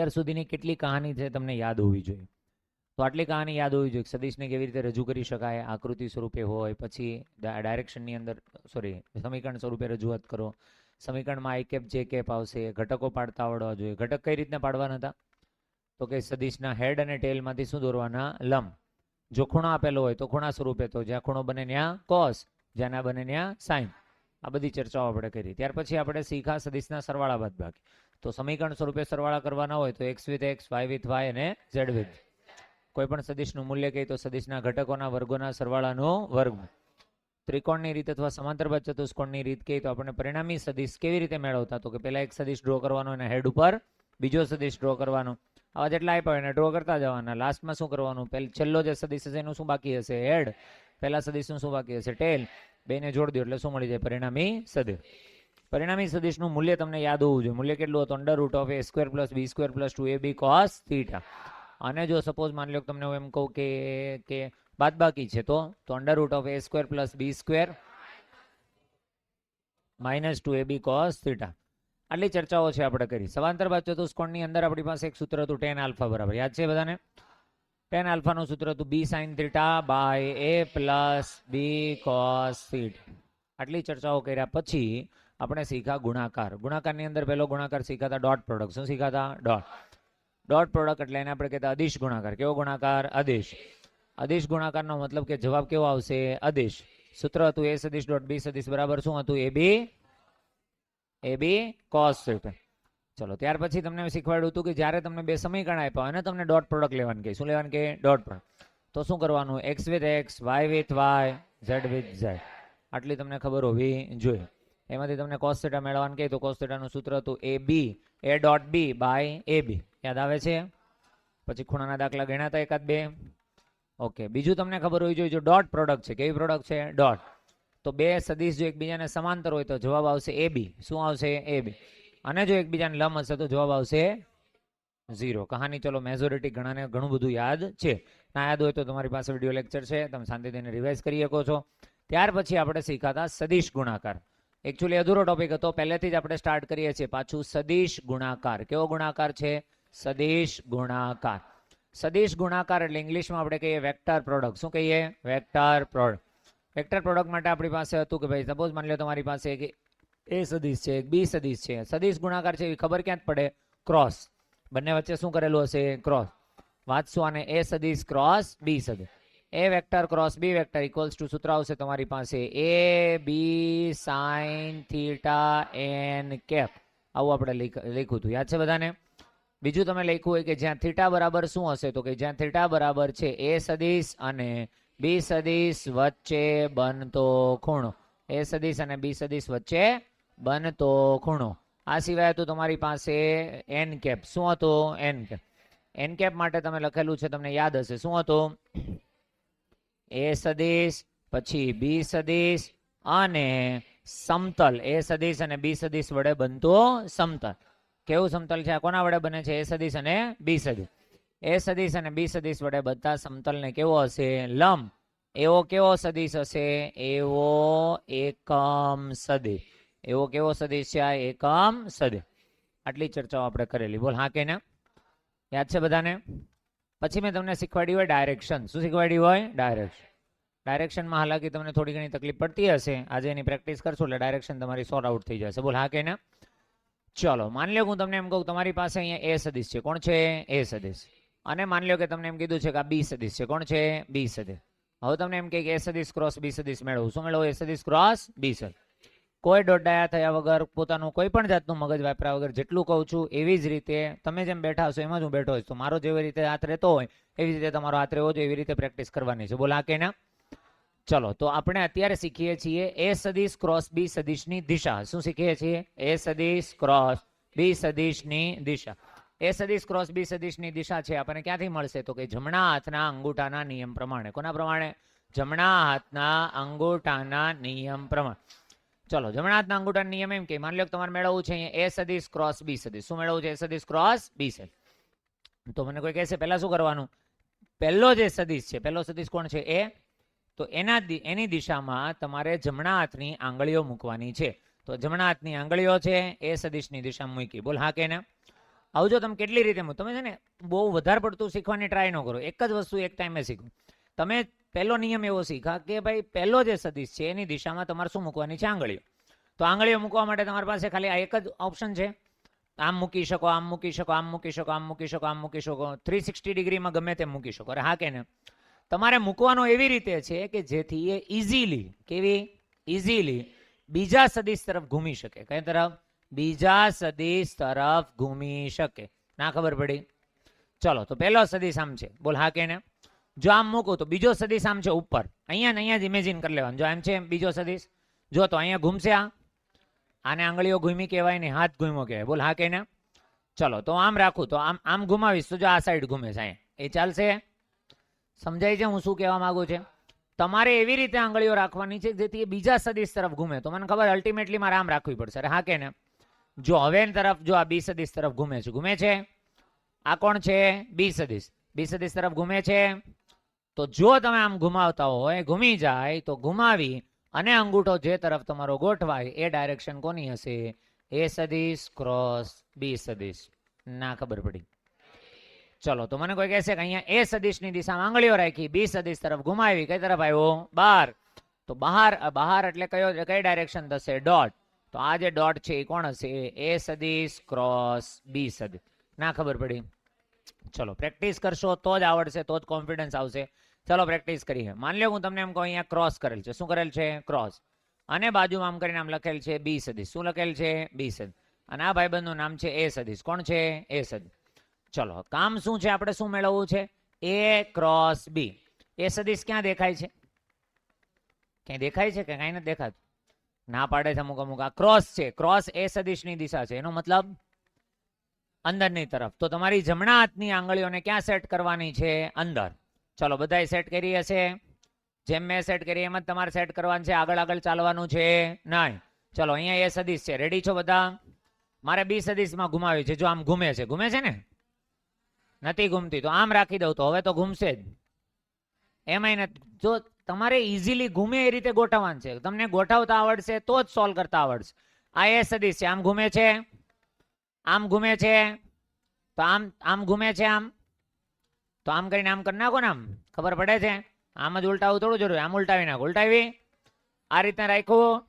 અત્યાર સુધીની કેટલી કહાની છે તમને યાદ હોવી જોઈએ. તો આટલી કહાની યાદ હોવી જોઈએ. સદિશને કેવી રીતે રજૂ કરી શકાય, આકૃતિ સ્વરૂપે હોય, પછી ડાયરેક્શનની અંદર સમીકરણ સ્વરૂપે રજૂઆત કરો. સમીકરણમાં આઈ કેપ જે કેપ આવશે, ઘટકો પાડતા આવડવા જોઈએ. ઘટક કઈ રીતના પાડવાના હતા? તો કે સદિશના હેડ અને ટેલમાંથી શું દોરવાના? લંબ. જો ખૂણો આપેલો હોય તો ખૂણા સ્વરૂપે, તો જ્યાં ખૂણો બને ત્યાં કોસ, જ્યાં ના બને ત્યાં સાઇન. આ બધી ચર્ચાઓ આપણે કરી. ત્યાર પછી આપણે શીખા સદિશના સરવાળા બાદબાકી. તો સમીકરણ સ્વરૂપે સરવાળા કરવાના હોય તો x with x, y with y અને ઝેડ વિથ. કોઈ પણ સદિશનું મૂલ્ય કહી તો સદિશના ઘટકોના વર્ગોના સરવાળાનો વર્ગ. ત્રિકોણની રીત અથવા સમાંતરબાદ ચતુષ્કોણની રીત કહી તો આપણે પરિણામી સદિશ કેવી રીતે મેળવતા? તો કે પહેલા એક સદિશ ડ્રો કરવાનો, એના હેડ ઉપર બીજો સદિશ ડ્રો કરવાનો. આવા જેટલા આપ્યા હોય એને ડ્રો કરતા જવાના. લાસ્ટમાં શું કરવાનું? છેલ્લો જે સદિશ હશે એનું શું બાકી હશે? હેડ. પહેલા સદિશનું શું બાકી હશે? ટેલ. બેને જોડી દો એટલે શું મળી જાય? પરિણામી સદિશ. પરિણામી સદિશનું મૂલ્ય તમને યાદ હોવું જોઈએ. મૂલ્ય કેટલું હતું? Under root of a square plus b square plus 2ab cos theta. અને જો સપોઝ માની લો તમને હું એમ કહું કે બાદબાકી છે તો under root of a square plus b square minus 2ab cos theta. આટલી ચર્ચાઓ છે આપણે કરી. સમાંતર બાદ ચતુષ્કોણની અંદર આપણી પાસે એક સૂત્ર હતું tan આલ્ફા બરાબર. યાદ છે બધાને? tan આલ્ફાનું સૂત્ર હતું b sin theta by a plus b cos theta. આટલી ચર્ચાઓ કર્યા પછી આપણે શીખા ગુણાકાર. ગુણાકારની અંદર પહેલો ગુણાકાર શીખાતા ડોટ પ્રોડક્ટ. શું શીખાતા? ડોટ પ્રોડક્ટ એટલે એને આપણે કહેતા અદિશ ગુણાકાર. કેવો ગુણાકાર? અદિશ. અદિશ ગુણાકારનો મતલબ કે જવાબ કેવો આવશે? અદિશ. સૂત્ર હતું a સદિશ ડોટ b સદિશ બરાબર શું હતું? ab cos theta. ચલો ત્યાર પછી તમને શીખવાડ્યું હતું કે જ્યારે તમને બે સમીકરણ આપ્યા અને તમને ડોટ પ્રોડક્ટ લેવાનું કે શું લેવાનું કે? Dot product. તો શું કરવાનું? X with x, y with y, z with z. આટલી તમને ખબર હોવી જોઈએ. એમાંથી તમને cos થીટા મેળવવાનું કહે તો cos થીટાનું સૂત્ર હતું a dot b by ab. યાદ આવે છે? પછી ખૂણાના દાખલા ગણ્યા હતા એકાદ બે. ઓકે. બીજું તમને ખબર હોવી જોઈએ જો ડોટ પ્રોડક્ટ છે. કેવી પ્રોડક્ટ છે? ડોટ. તો બે સદિશ જો એકબીજાને સમાંતર હોય તો જવાબ આવશે ab. શું આવશે? ab. અને જો એકબીજાને લંબ હશે તો જવાબ આવશે 0. કહાની ચલો મેજોરિટી ઘણાને ઘણું બધું યાદ છે. ના યાદ હોય તો તમારી પાસે વિડીયો લેક્ચર છે, તમે શાંતિથી રિવાઇઝ કરી શકો છો. ત્યાર પછી આપણે શીખાતા સદિશ ગુણાકાર. એકચ્યુઅલી અધૂરો ટોપિક હતો, પહેલેથી જ આપણે સ્ટાર્ટ કરીએ છીએ પાછું. સદિશ ગુણાકાર. કેવો ગુણાકાર છે? સદિશ ગુણાકાર. સદિશ ગુણાકાર એટલે ઇંગ્લિશમાં આપણે કહીએ વેક્ટર પ્રોડક્ટ. શું કહીએ? Vector product. વેક્ટર પ્રોડક્ટ માટે આપણી પાસે હતું કે ભાઈ સપોઝ માની લો તમારી પાસે એક a સદિશ છે, એક b સદિશ છે. સદિશ ગુણાકાર છે એવી ખબર ક્યાં જ પડે? ક્રોસ. બંને વચ્ચે શું કરેલું હશે? ક્રોસ. વાંચશું આને a સદિશ ક્રોસ b સદિશ. a vector cross b vector equals to સૂત્ર આવશે તમારી પાસે a b sin થીટા n કેપ. આવું આપણે લખ્યું હતું. યાદ છે બધાને? બીજું તમે લખ્યું હોય કે જ્યાં થીટા બરાબર શું હશે? તો કે જ્યાં થીટા બરાબર છે a સદિશ અને b સદિશ વચ્ચે બનતો ખૂણો. a સદિશ અને b સદિશ વચ્ચે બનતો ખૂણો. આ સિવાય તો તમારી પાસે n કેપ. શું હતું? n cap. n કેપ માટે તમે લખેલું છે, તમને યાદ હશે. શું હતું? a સદિશ પછી b સદિશ અને સમતલ. a સદિશ અને b સદિશ વડે બનતો સમતલ. કેવું સમતલ છે? આ કોના વડે બને છે? a સદિશ અને b સદિશ. a સદિશ અને b સદિશ વડે બનતા સમતલને કેવો હશે? લંબ. એવો કેવો સદિશ હશે? એવો એકમ સદિશ. એવો કેવો સદિશ છે? આ એકમ સદિશ. આટલી ચર્ચાઓ આપણે કરેલી. બોલ હા કે ના? યાદ છે બધાને? પછી મેં તમને શીખવાડ્યું હોય ડાયરેક્શન. શું શીખવાડ્યું હોય? ડાયરેક્શન. ડાયરેક્શનમાં હાલાકી તમને થોડી ઘણી તકલીફ પડતી હશે. આજે એની પ્રેક્ટિસ કરશો એટલે ડાયરેક્શન તમારી સોર્ટ આઉટ થઈ જશે. બોલ હા કે ના? ચલો માની લો હું તમને એમ કહું તમારી પાસે અહીંયા a સદિશ છે. કોણ છે? a સદિશ. અને માની લો કે તમને એમ કીધું છે કે આ b સદિશ છે. કોણ છે? b સદિશ. હવે તમને એમ કહે કે a સદિશ ક્રોસ b સદિશ મેળવું. શું મેળવું? a સદિશ ક્રોસ b સદિશ. કોઈ દોડાયા થયા વગર, પોતાનું કોઈ પણ જાતનું મગજ વાપર્યા વગર જેટલું કહું છું એવી જ રીતે તમે જેમ બેઠા હશો એમ જ હું બેઠો છું. તો મારો જેવી રીતે હાથ રહેતો હોય એવી રીતે તમારો હાથ રહેવો જોઈએ. એવી રીતે પ્રેક્ટિસ કરવાની છે. બોલા કે ના? ચલો તો આપણે અત્યારે શીખીએ છીએ a સદિશ ક્રોસ b સદિશની દિશા. શું શીખીએ છીએ? a સદિશ ક્રોસ b સદિશની દિશા. a સદિશ ક્રોસ b સદિશની દિશા છે આપણને ક્યાંથી મળશે? તો કે જમણા હાથના અંગૂઠાના નિયમ પ્રમાણે. કોના પ્રમાણે? જમણા હાથના અંગૂઠાના નિયમ પ્રમાણે. ચલો જમણા હાથના અંગૂઠાના નિયમ એમ કે માની લો તમારે મેળવવું છે અહીંયા a સદિશ ક્રોસ b સદિશ. શું મેળવવું છે? a સદિશ ક્રોસ b સદિશ. તો મને કોઈ કહેશે પહેલા શું કરવાનું? પહેલો જે સદિશ છે, પહેલો સદિશ કોણ છે? a. તો એની દિશામાં તમારે જમણા હાથની આંગળીઓ મૂકવાની છે. તો જમણા હાથની આંગળીઓ છે એ સદિશની દિશામાં મૂકી. બોલ હા કે ના? આવજો તમે કેટલી રીતે તમે છે ને બહુ વધારે પડતું શીખવાની ટ્રાય ન કરો, એક જ વસ્તુ એક ટાઈમે શીખો. તમે પહેલો નિયમ એવો શીખા કે ભાઈ પહેલો જે સદિશ છે એની દિશામાં તમારે શું મૂકવાની છે? આંગળીઓ. તો આંગળીઓ મૂકવા માટે તમારી પાસે ખાલી આ એક જ ઓપ્શન છે. આમ મૂકી શકો, આમ મૂકી શકો, આમ મૂકી શકો, આમ મૂકી શકો, આમ મૂકી શકો, 360 ડિગ્રીમાં ગમે તેમ મૂકી શકો. અરે હા કે ને? તમારે મૂકવાનો એવી રીતે છે કે જેથી એ ઇઝીલી, કેવી ઇઝીલી બીજા સદિશ તરફ ઘૂમી શકે. કઈ તરફ? બીજા સદિશ તરફ ઘૂમી શકે. ના ખબર પડી? ચલો તો પહેલો સદિશ આમ છે, બોલ હા કે ને? જો આમ મૂકું તો બીજો સદિશ આમ છે ઉપર, અહીંયા ને અહીંયા જ ઇમેજિન કરી લેવાનું. જો આમ છે બીજો સદિશ, જો તો અહીંયા ઘૂમશે. આને આંગળીઓ ઘૂમી કહેવાય ને હાથ ઘૂમો કહેવાય. બોલ હા કે ને? ચલો તો આમ રાખું તો આમ ઘુમાવીશ તો જો આ સાઈડ ઘૂમે છે, અહીંયા એ ચાલશે? સમજાય છે હું શું કહેવા માંગુ છે? તમારે એવી રીતે આંગળીઓ રાખવાની છે જેથી એ બીજા સદિશ તરફ ઘૂમે. તો મને ખબર અલ્ટિમેટલી મારે આમ રાખવી પડશે. અરે હા કે ને? જો હવે તરફ જો આ બી સદિશ તરફ ઘૂમે છે, ઘૂમે છે. આ કોણ છે? બી સદિશ. બી સદિશ તરફ ઘૂમે છે. તો જો તમે આમ ઘુમાવતા હોય, ઘૂમી જાય તો ઘુમાવી અને અંગૂઠો જે તરફ તમારો ગોઠવાય એ ડાયરેક્શન કોની હશે? એ સદિશ ક્રોસ બી સદિશ. ના ખબર પડી? ચલો તો મને કોઈ કહેશે કે અહીંયા એ સદિશની દિશામાં આંગળીઓ રાખી, બી સદિશ તરફ ઘુમાવી, કઈ તરફ આવ્યો? બહાર. તો બહાર, બહાર એટલે કઈ ડાયરેક્શન થશે? ડોટ. તો આ જે ડોટ છે એ કોણ હશે? એ સદિશ ક્રોસ બી સદિશ. ના ખબર પડી? ચલો પ્રેક્ટિસ કરશો તો જ આવડશે, તો જ કોન્ફિડન્સ આવશે. ચલો પ્રેક્ટિસ કરીએ. માની લો હું તમને એમ કહું અહીંયા ક્રોસ કરેલ છે. શું કરેલ છે? ક્રોસ. અને બાજુમાં આમ કરીને આમ લખેલ છે બી સદિશ. શું લખેલ છે? બી સદિશ. અને આ ભાઈબંધનું નામ છે એ સદિશ. કોણ છે? એ સદિશ. ચલો કામ શું છે? આપણે શું મેળવવું છે? એ ક્રોસ બી. એ સદિશ ક્યાં દેખાય છે? ક્યાંય દેખાય છે કે કાંઈ નથી દેખાતું? ના પાડે છે અમુક અમુક. આ ક્રોસ છે, ક્રોસ એ સદિશની દિશા છે, એનો મતલબ અંદરની તરફ. તો તમારી જમણા હાથની આંગળીઓને ક્યાં સેટ કરવાની છે? અંદર. ચલો બધાએ સેટ કરી હશે? જેમ મેં સેટ કરી એમ જ તમારે સેટ કરવાનું છે. આગળ આગળ ચાલવાનું છે નહીં. ચલો અહીંયા એ સદિશ છે. રેડી છો બધા? મારે બી સદિશમાં ઘુમાવી છે. જો આમ ઘૂમે છે, ઘૂમે છે ને? નથી ઘૂમતી તો આમ રાખી દઉં તો હવે તો ઘૂમશે જ. એમાંય નથી. જો તમારે ઇઝીલી ઘૂમે એ રીતે ગોઠવવાનું છે. તમને ગોઠવતા આવડશે તો જ સોલ્વ કરતા આવડશે. આ એ સદિશ છે, આમ ઘૂમે છે, આમ ઘૂમે છે, તો આમ ઘૂમે છે, આમ તો આમ કરીને આમ કરી નાખો ને. આમ ખબર પડે છે? આમ જ ઉલટાવું થોડું જરૂર. આમ ઉલટાવી નાખો. ઉલટાવી આ રીતના રાખ્યું.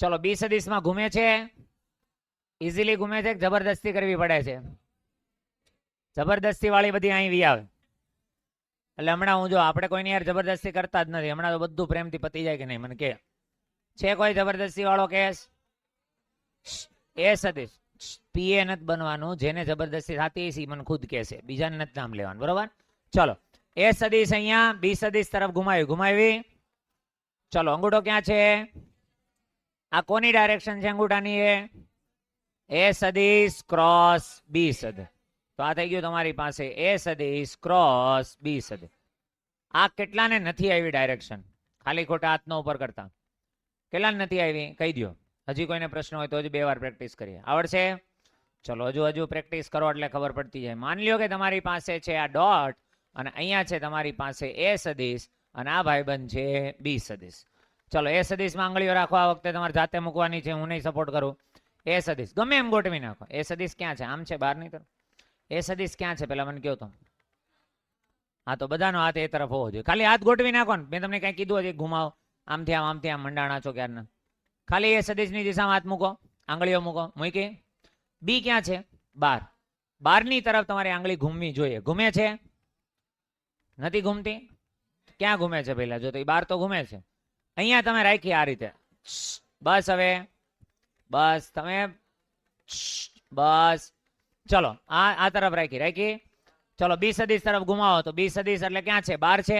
ચલો બી સદિશમાં ઘૂમે છે, ઇઝીલી ઘૂમે છે. જબરદસ્તી કરવી પડે છે? જબરદસ્તી વાળી બધી અહીં વી આવે. એટલે હમણાં હું જો આપણે કોઈની યાર જબરદસ્તી કરતા જ નથી. હમણાં તો બધું પ્રેમથી પતી જાય કે નહીં? મને કે છે કોઈ જબરદસ્તી વાળો કેસ? એ સદિશ પીએ નથી બનવાનું. જેને જબરદસ્તી થતી હશે મને ખુદ કહેશે, બીજાને નથી નામ લેવાનું. બરોબર? ચલો એ સદિશ અહીંયા બી સદિશ તરફ ઘુમાવી. ચલો અંગૂઠો ક્યાં છે? આ કોની ડાયરેક્શન છે અંગૂઠાની? એ સદિશ ક્રોસ બી સદિશ. તો આ થઈ ગયું તમારી પાસે એ સદિશ ક્રોસ બી સદિશ. આ કેટલાને નથી આવી ડાયરેક્શન? ખાલી ખોટા હાથનો ઉપર કરતા કેટલાને નથી આવી? કહી દો. હજી કોઈને પ્રશ્ન હોય તો હજી 2 વાર પ્રેક્ટિસ કરીએ. આવડશે? ચલો હજુ પ્રેક્ટિસ કરો એટલે ખબર પડતી જાય. માની લો કે તમારી પાસે છે આ ડોટ અને અહીંયા છે તમારી પાસે એ સદિશ અને આ ભાઈબંધ છે બી સદિશ. ચલો એ સદિશમાં આંગળીઓ રાખો. આ વખતે તમારે જાતે મૂકવાની છે, હું નહીં સપોર્ટ કરું. એ સદિશ ગમે એમ ગોઠવી નાખો. એ સદિશ ક્યાં છે? આમ છે બહારની તરફ. એ સદિશ ક્યાં છે પેલા મને કહો તો. હા તો બધાનો હાથ એ તરફ હોવો જોઈએ. ખાલી હાથ ગોઠવી નાખો ને. મેં તમને કઈ કીધું હજી ઘુમાવો આમથી આમ મંડાણા છો ક્યારના. ખાલી એ સદિશની દિશામાં હાથ મૂકો, આંગળીઓ મૂકો. મૂકી. બી ક્યાં છે? બહાર. બહારની તરફ તમારી આંગળી ઘૂમવી જોઈએ. ઘૂમે છે? નથી ઘૂમતી? ક્યાં ઘૂમે છે પેલા? જો તો એ બહાર તો ઘૂમે છે. અહીંયા તમે રાખી આ રીતે. બસ હવે બસ તમે બસ. ચલો આ તરફ રાખી. ચલો બી સદિશ તરફ ઘુમાવો. તો બી સદિશ એટલે ક્યાં છે? બહાર છે.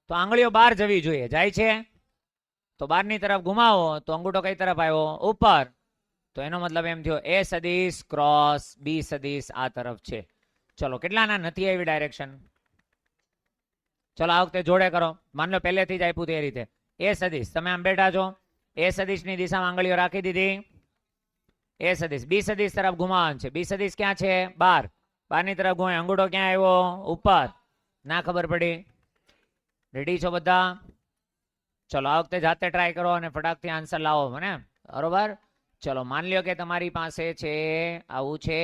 તો આંગળીઓ બહાર જવી જોઈએ. જાય છે? તો બહારની તરફ ઘુમાવો તો અંગૂઠો કઈ તરફ આવ્યો? ઉપર. તો એનો મતલબ એમ થયો એ સદિશ ક્રોસ બી સદિશ આ તરફ છે. ચલો કેટલાના નથી આવી ડાયરેક્શન? ચલો આ વખતે જોડે કરો. માન લો પહેલેથી જ આપ્યું તે રીતે. એ સદિશ તમે આમ બેઠા છો, એ સદિશની દિશામાં આંગળીઓ રાખી દીધી. એ સદિશ બી સદિશ તરફ ઘુમાવાનું છે. બી સદિશ ક્યાં છે? બહાર. બહારની તરફ ઘુમાય. અંગૂઠો ક્યાં આવ્યો? ઉપર. ના ખબર પડી? રેડી છો બધા? ચલો આ વખતે જાતે ટ્રાય કરો અને ફટાકથી આન્સર લાવો મને. બરોબર? ચલો માની લો કે તમારી પાસે છે આવું છે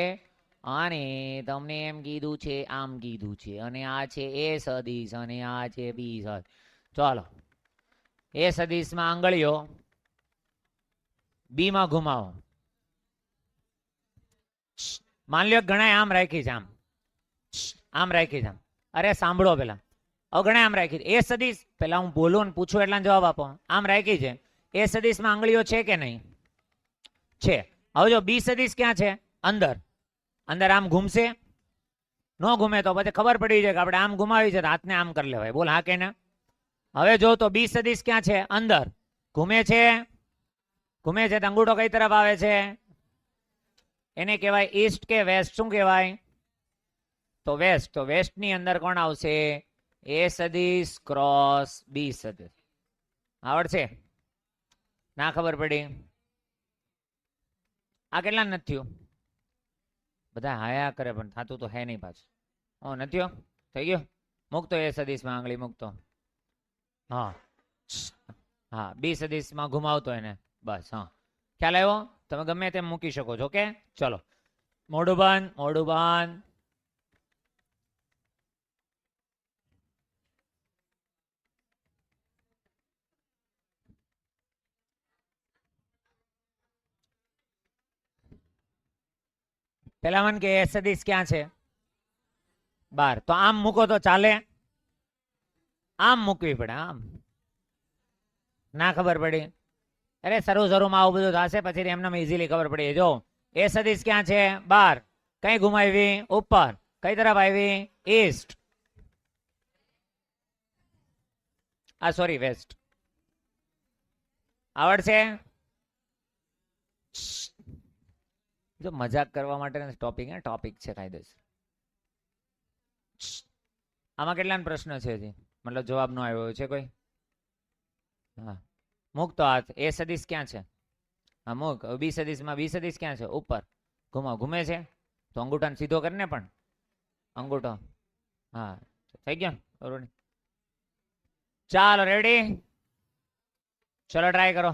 અને તમને એમ કીધું છે આમ કીધું છે અને આ છે એ સદિશ અને આ છે બી સદિશ. ચાલો એ સદિશમાં આંગળીઓ બી માં ઘુમાવો. માન લ્યો ઘણા આમ રાખી છે, આમ રાખી છે. અરે સાંભળો પેલા, ઘણા આમ રાખી છે. એ સદિશ પેલા હું બોલું ને પૂછું એટલા જવાબ આપો. આમ રાખી છે એ સદિશમાં આંગળીઓ છે કે નહીં? છે. હવે જો બી સદિશ ક્યાં છે? અંદર. અંદર આમ ઘૂમશે? નો ઘૂમે તો પછી ખબર પડી જાય કે આપણે આમ ઘુમાવી છે તો હાથને આમ કરી લેવાય. બોલ હા કે ના? હવે જો તો બી સદિશ ક્યાં છે? અંદર. ઘૂમે છે? ઘૂમે છે તો અંગૂઠો કઈ તરફ આવે છે? એને કહેવાય ઈસ્ટ કે વેસ્ટ? શું કહેવાય? તો વેસ્ટ. તો વેસ્ટ ની અંદર કોણ આવશે? એ સદિશ ક્રોસ બી સદિશ. આવડશે? ના ખબર પડી? આ કેટલા નથી થયું? બધા હાયા કરે પણ થતું તો હે નહીં પાછું. નથી થઈ ગયો? મૂકતો એ સદિશમાં આંગળી મૂકતો. હા હા, બી સદિશમાં ઘુમાવતો એને. બસ હા, ખ્યાલ આવ્યો? તમે ગમે તેમ મૂકી શકો છો. ઓકે ચલો, મોઢું બંધ, મોઢું બંધ. પેલા મને કે એ સદિશ ક્યાં છે? બાર. તો આમ મૂકો તો ચાલે? આમ મૂકવી પડે. આમ ના ખબર પડી? અરે શરૂ શરૂમાં આવું બધું થશે, પછી એમને ઇઝીલી ખબર પડી. જો એ સદિશ ક્યાં છે? બાર. કઈ ઘુમાવી? ઉપર. કઈ તરફ આવી? ઈસ્ટ. આ સોરી વેસ્ટ. આવડશે? જો મજાક કરવા માટે ટોપિક ટોપિક છે કાયદેસર. આમાં કેટલા પ્રશ્ન છે હજી? મતલબ જવાબ નો આવ્યો છે કોઈ? હા, મૂકતો હાથ. એ સદિશ ક્યાં છે? હા મૂક. બી સદિશમાં બી સદિશ ક્યાં છે? ઉપર. ઘુમાવ. ઘૂમે છે તો અંગૂઠાને સીધો કરીને પણ અંગૂઠો. હા થઈ ગયો. બરોબર. ચાલો રેડી? ચલો ટ્રાય કરો.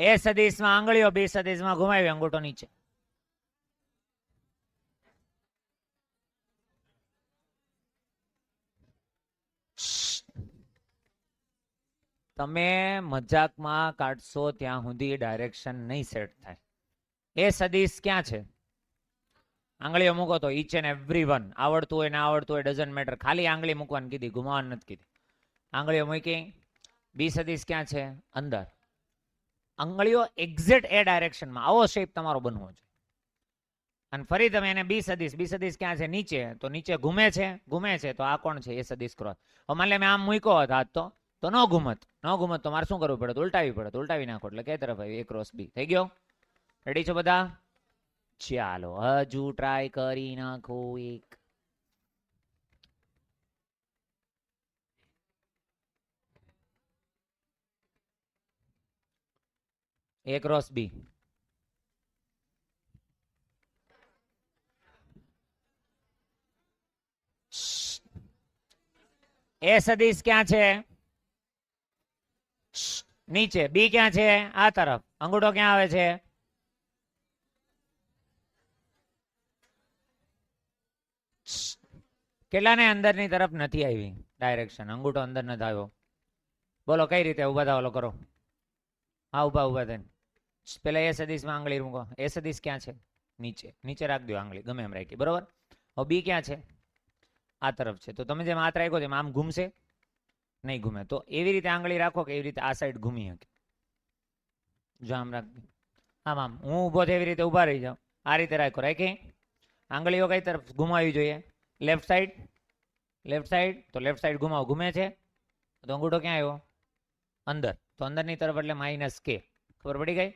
એ સદિશમાં આંગળીઓ બી સદિશમાં ઘુમાવી, અંગૂઠો નીચે. તમે મજાકમાં કાઢશો ત્યાં સુધી ડાયરેક્શન નહીં સેટ થાય. એ સદિશ ક્યાં છે? આંગળીઓ મૂકો તો ઈચ એન્ડ એવરી વન. આવડતું હોય ના આવડતું હોય ડઝન્ટ મેટર. ખાલી આંગળી મૂકવાની કીધી, ઘુમાવાની નથી કીધી. આંગળીઓ મૂકી. બી સદિશ ક્યાં છે? અંદર. આંગળીઓ એક્ઝેક્ટ એ ડાયરેક્શનમાં. આવો શેપ તમારો બનવો છે. અને ફરી તમે એને બી સદિશ, બી સદિશ ક્યાં છે? નીચે. તો નીચે ઘૂમે છે? ઘૂમે છે તો આ કોણ છે? એ સદિશ ક્રોસ. હવે માની લે મેં આમ મૂક્યો હોત હાથ તો ન ઘૂમત. ન ઘૂમત તો મારે શું કરવું પડે? ઉલટાવી પડે. ઉલટાવી નાખો એટલે કઈ તરફ આવી? એ ક્રોસ બી. થઈ ગયો? રેડી છો બધા? ચાલો હજુ ટ્રાય કરી નાખો એક. એ ક્રોસ બી. એ સદિશ ક્યાં છે? નીચે. બી ક્યાં છે? આ તરફ. અંગૂઠો ક્યાં આવે છે? કેટલાને અંદરની તરફ નથી આવી ડાયરેક્શન? અંગૂઠો અંદર નથી આવ્યો. બોલો કઈ રીતે? ઉભા થાવ કરો. હા ઉભા ઉભા થઈને પેલા એ સદિશમાં આંગળી મૂકો. એ સદિશ ક્યાં છે? નીચે. નીચે રાખ દો આંગળી, ગમે એમ રાખી. બરોબર. હવે બી ક્યાં છે? આ તરફ છે. તો તમે જેમ હાથ રાખ્યો તેમ આમ ઘૂમશે નહીં? ઘૂમે. તો એવી રીતે આંગળી રાખો કે એવી રીતે આ સાઈડ ઘૂમી શકે. જો આમ રાખ. આમ આમ હું ઊભો છે એવી રીતે ઊભા રહી જાઓ. આ રીતે રાખો. રાખી. આંગળીઓ કઈ તરફ ઘુમાવી જોઈએ? Left side. Left side. તો લેફ્ટ સાઈડ ઘુમાવો. ઘૂમે છે તો અંગૂઠો ક્યાં આવ્યો? અંદર. તો અંદરની તરફ એટલે માઇનસ કે. ખબર પડી ગઈ?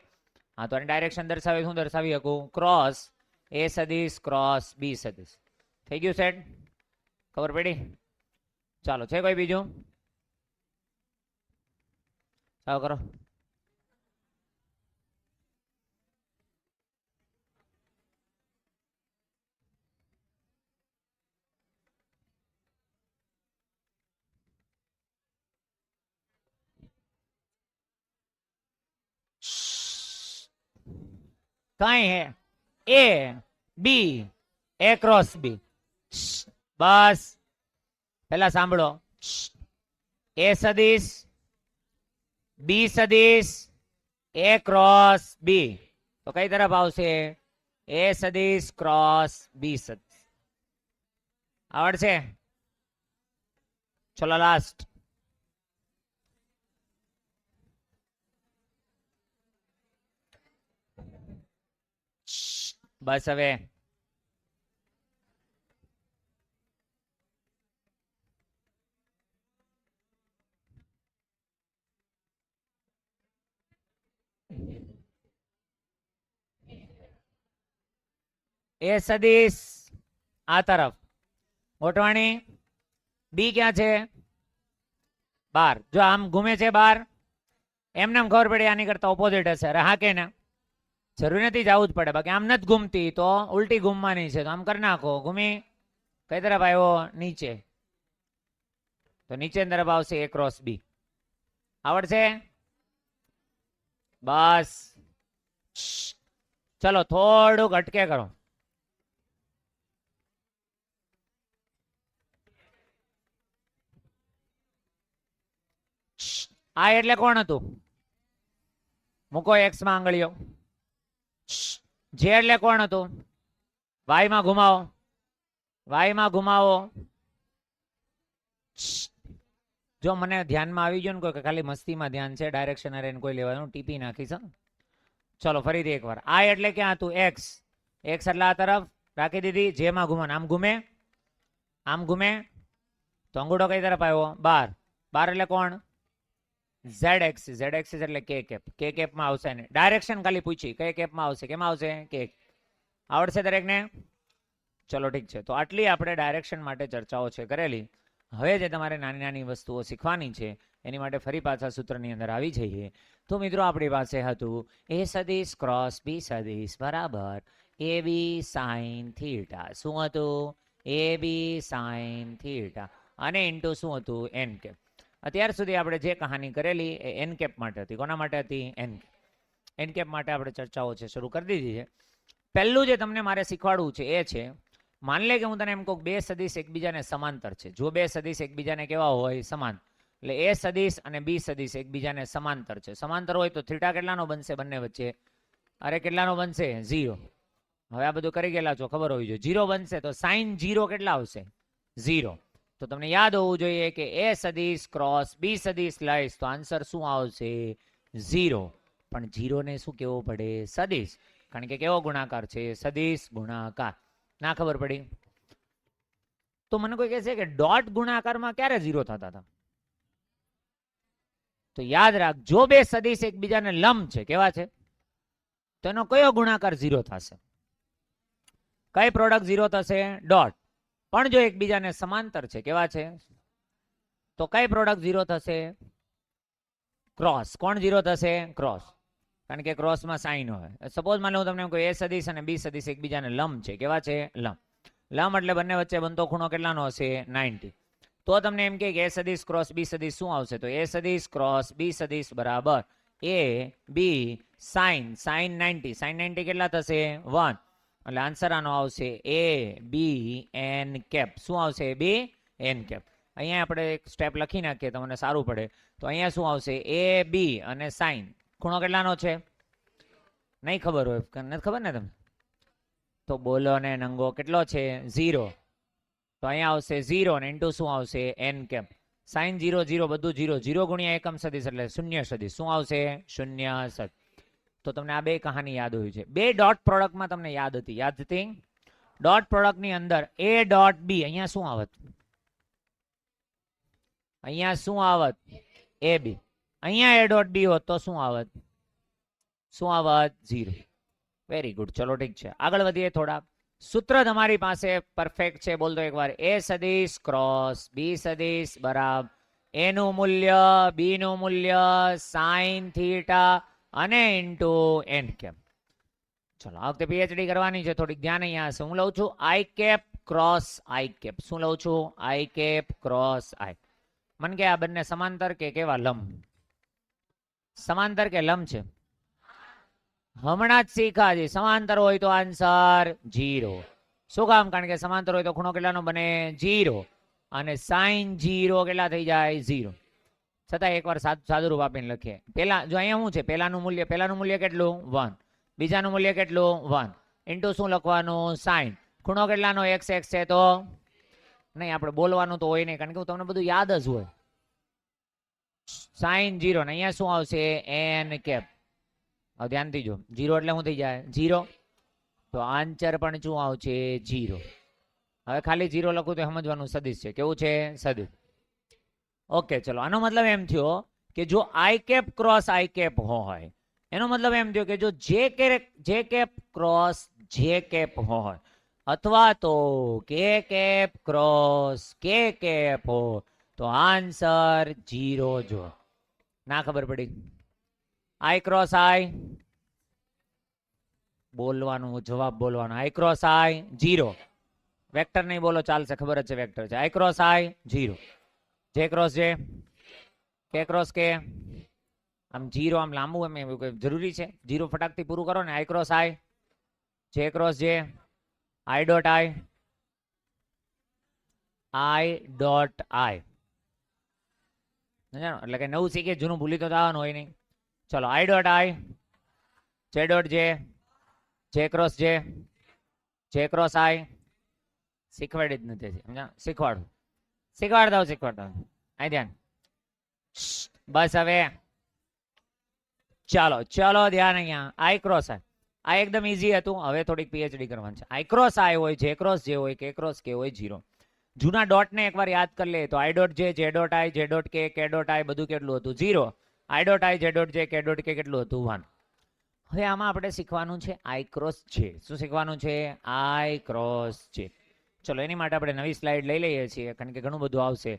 હા, તો ડાયરેક્શન દર્શાવે શું દર્શાવી શકું? ક્રોસ એ સદિશ ક્રોસ બી સદિશ. થઈ ગયું સેટ? ખબર પડી? ચાલો છે કોઈ બીજું? ચાલો કરો. कहीं है A B A cross B बस पहला सांभळो ए सदिश बी सदिश ए क्रॉस बी तो कई तरफ आवशे ए सदिश क्रॉस बी सदिश आवड़शे चलो लास्ट बस हवे ए सदिश आ तरफ गोठवाणी बी क्या छे 12 जो आम घूमे छे 12 एमने खबर पड़ी आनी करता ऑपोजिट हशे अरे हाँ के ना जरूरी नहीं जावुं ज पड़े बाकी आम नथी घूमती तो उल्टी घूमवानी छे तो आम कर नाखो घूमी कई तरफ आव्यो नीचे तो नीचे तरफ आवशे ए क्रॉस बी आवड़शे बस चलो थोड़ुं अटके करो आ एटले कोण हतुं मूको एक्स में आंगळीओ जे एटले कोण हतुं वाय में घुमावो वाय में घुमावो जो मने ध्यान में आवी गयो ने कोई खाली मस्ती में ध्यान छे डायरेक्शन अरे कोई लेवानुं टीपी नाखीश चलो फरीथी एक बार आ एटले क्या हतुं एक्स एक्स एटले आ तरफ राखी दीधी जे में घुमाने आम घूमे तो अंगूठो कई तरफ आव्यो 12 12 एटले कोण Z एक्सिस એટલે કે કેપ માં આવશે ને ડાયરેક્શન ખાલી પૂછી કઈ કેપ માં આવશે કેમ આવશે કે આવડશે દરેકને ચલો ઠીક છે તો આટલી આપણે ડાયરેક્શન માટે ચર્ચાઓ છે કરેલી હવે જે તમારે નાની નાની વસ્તુઓ શીખવાની છે એની માટે ફરી પાછા સૂત્રની અંદર આવી જઈએ તો મિત્રો આપણી પાસે હતું એ સદિશ ક્રોસ બી સદિશ બરાબર એ બી સાઇન થીટા શું હતું એ બી સાઇન થીટા અને ઇન્ટુ શું હતું એન કેપ અત્યાર સુધી આપણે જે કહાની કરેલી એ એન કેપ માટે હતી કોના માટે હતી એન કેપ માટે આપણે ચર્ચાઓ છે શરૂ કરી દીધી છે પહેલું જે તમને મારે શીખવાડવું છે એ છે માન લે કે હું તને એમ કહું બે સદિશ એકબીજાને સમાંતર છે જો બે સદિશ એકબીજાને કેવા હોય સમાન એટલે એ સદિશ અને બી સદિશ એકબીજાને સમાંતર છે સમાંતર હોય તો થીટા કેટલાનો બનશે બંને વચ્ચે અરે કેટલાનો બનશે 0 હવે આ બધું કરી ગયેલા છો ખબર હોવી જોઈએ 0 બનશે તો સાઇન 0 કેટલા આવશે 0 તો તમને યાદ હોવું જોઈએ કે એ સદિશ ક્રોસ બી સદિશ લઈશ તો આન્સર શું આવશે 0 પણ 0 ને શું કહેવો પડે સદિશ કારણ કે કેવો ગુણાકાર છે સદિશ ગુણાકાર ના ખબર પડી તો મને કોઈ કહે છે કે ડોટ ગુણાકારમાં ક્યારે 0 થતા હતા તો યાદ રાખ જો બે સદિશ એકબીજાને લંબ છે કેવા છે તો એનો કયો ગુણાકાર 0 થશે કઈ પ્રોડક્ટ 0 થશે ડોટ પણ જો એકબીજાને સમાંતર છે કેવા છે તો કઈ પ્રોડક્ટ 0 થશે ક્રોસ કોણ 0 થશે ક્રોસ કારણ કે ક્રોસમાં સાઇન હોય સપોઝ માનો હું તમને કહું એ સદિશ અને બી સદિશ એકબીજાને લંબ છે કેવા છે લંબ એટલે બંને વચ્ચે બનતો ખૂણો કેટલાનો હશે 90 તો તમને એમ કે એ સદિશ ક્રોસ બી સદિશ શું આવશે તો એ સદિશ ક્રોસ બી સદિશ બરાબર એ બી સાઇન 90 સાઇન 90 કેટલા થશે 1 એટલે આન્સર આનો આવશે એ બી એન કેપ શું આવશે બી એન કેપ અહીંયા આપણે એક સ્ટેપ લખી નાખીએ તો મને સારું પડે તો અહીંયા શું આવશે એ બી અને સાઇન ખૂણો કેટલાનો છે નહીં ખબર હોય નથી ખબર ને તમને તો બોલો ને નંગો કેટલો છે 0 તો અહીંયા આવશે 0 ને ઇન્ટુ શું આવશે એન કેપ સાઇન 0 0 બધું 0 0 ગુણ્યા એકમ સદિશ એટલે શૂન્ય સદિશ શું આવશે શૂન્ય સદિશ તો તમને આ બે કહાની યાદ હોય છે બે ડોટ પ્રોડક્ટમાં તમને યાદ હતી ડોટ પ્રોડક્ટની અંદર એ ડોટ બી અહીંયા શું આવત એ બી અહીંયા એ ડોટ બી હોત તો શું આવત 0 વેરી ગુડ ચલો ઠીક છે આગળ વધીએ થોડા સૂત્ર તમારી પાસે પરફેક્ટ છે બોલ દો એકવાર એ સદિશ ક્રોસ બી સદિશ બરાબર એ નું મૂલ્ય બી નું મૂલ્ય સાઇન થીટા અને ઇન્ટુ એન કેપ ચલો આ વખતે પીએચડી કરવાની છે થોડીક ધ્યાન અહીંયા હશે હું લઉં છું I cap cross I cap શું લઉં છું આઈ કેપ ક્રોસ આઈ મને કે આ બંને સમાંતર કે કેવા લંબ સમાંતર કે લંબ છે હમણાં જ શીખા છે. સમાંતર હોય તો આન્સર 0. શું કામ? કારણ કે સમાંતર હોય તો ખૂણો કેટલાનો બને? 0. અને sin 0 કેટલા થઈ જાય? 0. છતાં એકવાર સાદું રૂપ આપીને લખીએ. પેલા જો અહીંયા શું છે? પહેલાનું મૂલ્ય કેટલું? 1. બીજાનું મૂલ્ય કેટલું? 1. ઇન્ટુ શું લખવાનું? sin. ખૂણો કેટલાનો? x છે તો નહીં, આપણે બોલવાનું તો હોય નહીં, કારણ કે તમને બધું યાદ જ હોય. sin 0 ને અહીંયા શું આવશે? n cap. હવે ધ્યાનથી જો, 0 એટલે શું થઈ જાય? 0. તો આન્સર પણ શું આવશે? 0. હવે ખાલી 0 લખું તો સમજવાનું સદિશ છે. કેવું છે? સદિશ. ઓકે, ચલો. આનો મતલબ એમ થયો કે જો I cap cross I cap હોય, એનો મતલબ એમ થયો કે જો જે કેપ ક્રોસ જે કેપ હોય, અથવા તો કે કેપ ક્રોસ કે કેપ હોય, તો આન્સર 0 જો. ના ખબર પડી? આઈ ક્રોસ આઈ બોલવાનું, જવાબ બોલવાનો. આઈ ક્રોસ આઈ 0. વેક્ટર નહીં બોલો ચાલશે, ખબર જ છે વેક્ટર છે. આઈ ક્રોસ આઈ 0. જે ક્રોસ જે, કે ક્રોસ કે. આમ 0 આમ લાંબુ એમ એવું જરૂરી છે? 0 ફટાકથી પૂરું કરો ને. આઈ ક્રોસ આઈ, જે ક્રોસ જે, આઈ ડોટ આઈ, આઈ ડોટ આઈ. એટલે કે નવું શીખે, જૂનું ભૂલી તો જવાનું હોય નહીં. ચલો, આઈ ડોટ આઈ, જે ડોટ જે ક્રોસ જે ક્રોસ આઈ. શીખવાડી જ નથી સમજા? શીખવાડ દઉં. આઈ ધ્યાન. બસ હવે ચાલો ધ્યાન અહીંયા. આઈ ક્રોસ આઈ, આ એકદમ ઈઝી હતું. હવે થોડીક પીએચડી કરવાની છે. આઈ ક્રોસ આઈ હોય, જે ક્રોસ જે હોય, કે ક્રોસ કે હોય 0. જૂના ડોટ ને એકવાર યાદ કરી લે તો આઈ ડોટ જે ડોટ આઈ, જે ડોટ કે ડોટ આઈ બધું કેટલું હતું? 0. આઈ ડોટ આઈ, જે ડોટ જે, કે ડોટ કે કેટલું હતું? 1. હવે આમાં આપણે શીખવાનું છે આઈ ક્રોસ જે. શું શીખવાનું છે? આઈ ક્રોસ જે. ચલો, એની માટે આપણે નવી સ્લાઇડ લઈ લઈએ છીએ, કારણ કે ઘણું બધું આવશે.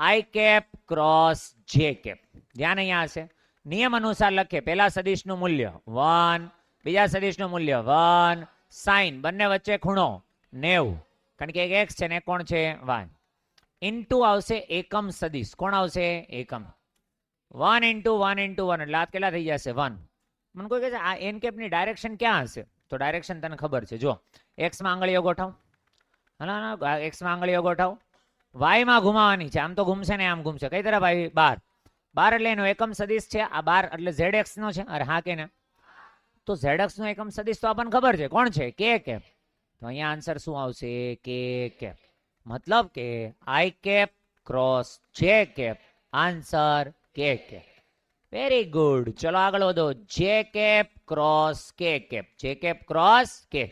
I cap cross J cap. ધ્યાન અહીંયા હશે. નિયમ અનુસાર લખે. પહેલા સદિશનું મૂલ્ય 1, બીજા સદિશનું મૂલ્ય 1, સાઇન બંને વચ્ચે ખૂણો 90, કારણ કે એક x છે ને એક કોણ છે? y. ઇન્ટુ આવશે એકમ સદિશ. કોણ આવશે? એકમ. 1 ઇન્ટુ 1 ઇન્ટુ 1 એટલે આ કેટલા થઈ જશે? 1. મને કોઈ કહે છે આ એન કેપની ડાયરેક્શન ક્યાં હશે? તો ડાયરેક્શન તને ખબર છે. જો, x માં આંગળીઓ ગોઠવ. હા, x માં આંગળીઓ ગોઠવ. y માં ઘુમાવાની છે. આમ તો ઘૂમશે ને આમ ઘૂમશે. કઈ તરફ આવી? 12. 12 એટલે એનો એકમ સદિશ છે. આ 12 એટલે zx નો છે. અરે હા કે ના? તો zx નો એકમ સદિશ તો આપણને ખબર છે. કોણ છે? કે કેપ. તો અહીંયા આન્સર શું આવશે? કે કેપ. મતલબ કે I cap cross J cap. Answer K cap. Very good. ચલો આગળ વધો. J cap cross K cap. J cap cross K.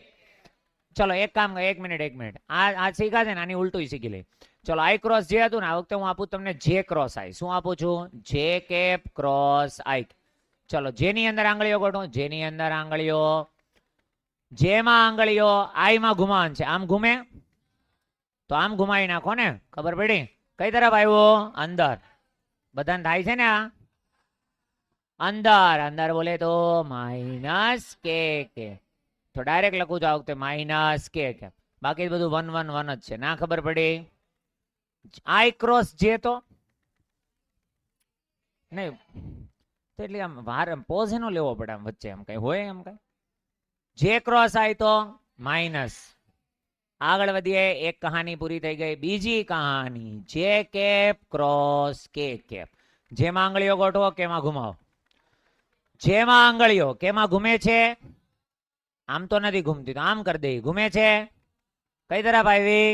ચલો એક કામ, એક મિનિટ. આ શીખા છે ને, આની ઉલટું શીખી લે. ચલો, આઈ ક્રોસ જે હતું ને, આ વખતે હું આપું તમને જે ક્રોસ આઈ. શું આપું છું? જે કેપ ક્રોસ આઈ. ચલો, જેની અંદર આંગળીઓ ગોઠવો. જેની અંદર આંગળીઓ, જેમાં આંગળીઓ આઈ માં ઘુમાવાનું છે. આમ ઘૂમે તો આમ ઘુમાવી નાખો ને. ખબર પડી? કઈ તરફ આવ્યો? અંદર. બધાને થાય છે ને આ? અંદર બોલે તો માઇનસ કે. તો ડાયરેક્ટ લખું છું આ વખતે માઇનસ કે. બાકી બધું 1 1 1 જ છે. ના ખબર પડી? આઈ ક્રોસ જે તો નહીં, તો એટલે આમ વાર પોઝ એનો લેવો પડે આમ વચ્ચે. એમ કઈ હોય? એમ કઈ જે ક્રોસ આઈ તો માઇનસ. આગળ વધીએ. એક કહાની પૂરી થઈ ગઈ. બીજી કહાની જે કેપ ક્રોસ કે કેપ. જેમાં આંગળીઓ ગોઠવો, કેમાં ઘુમાવો. જેમાં આંગળીઓ કેમાં ઘૂમે છે? આમ તો નથી ઘૂમતી, તો આમ કરી દે. ઘૂમે છે કઈ તરફ આવી?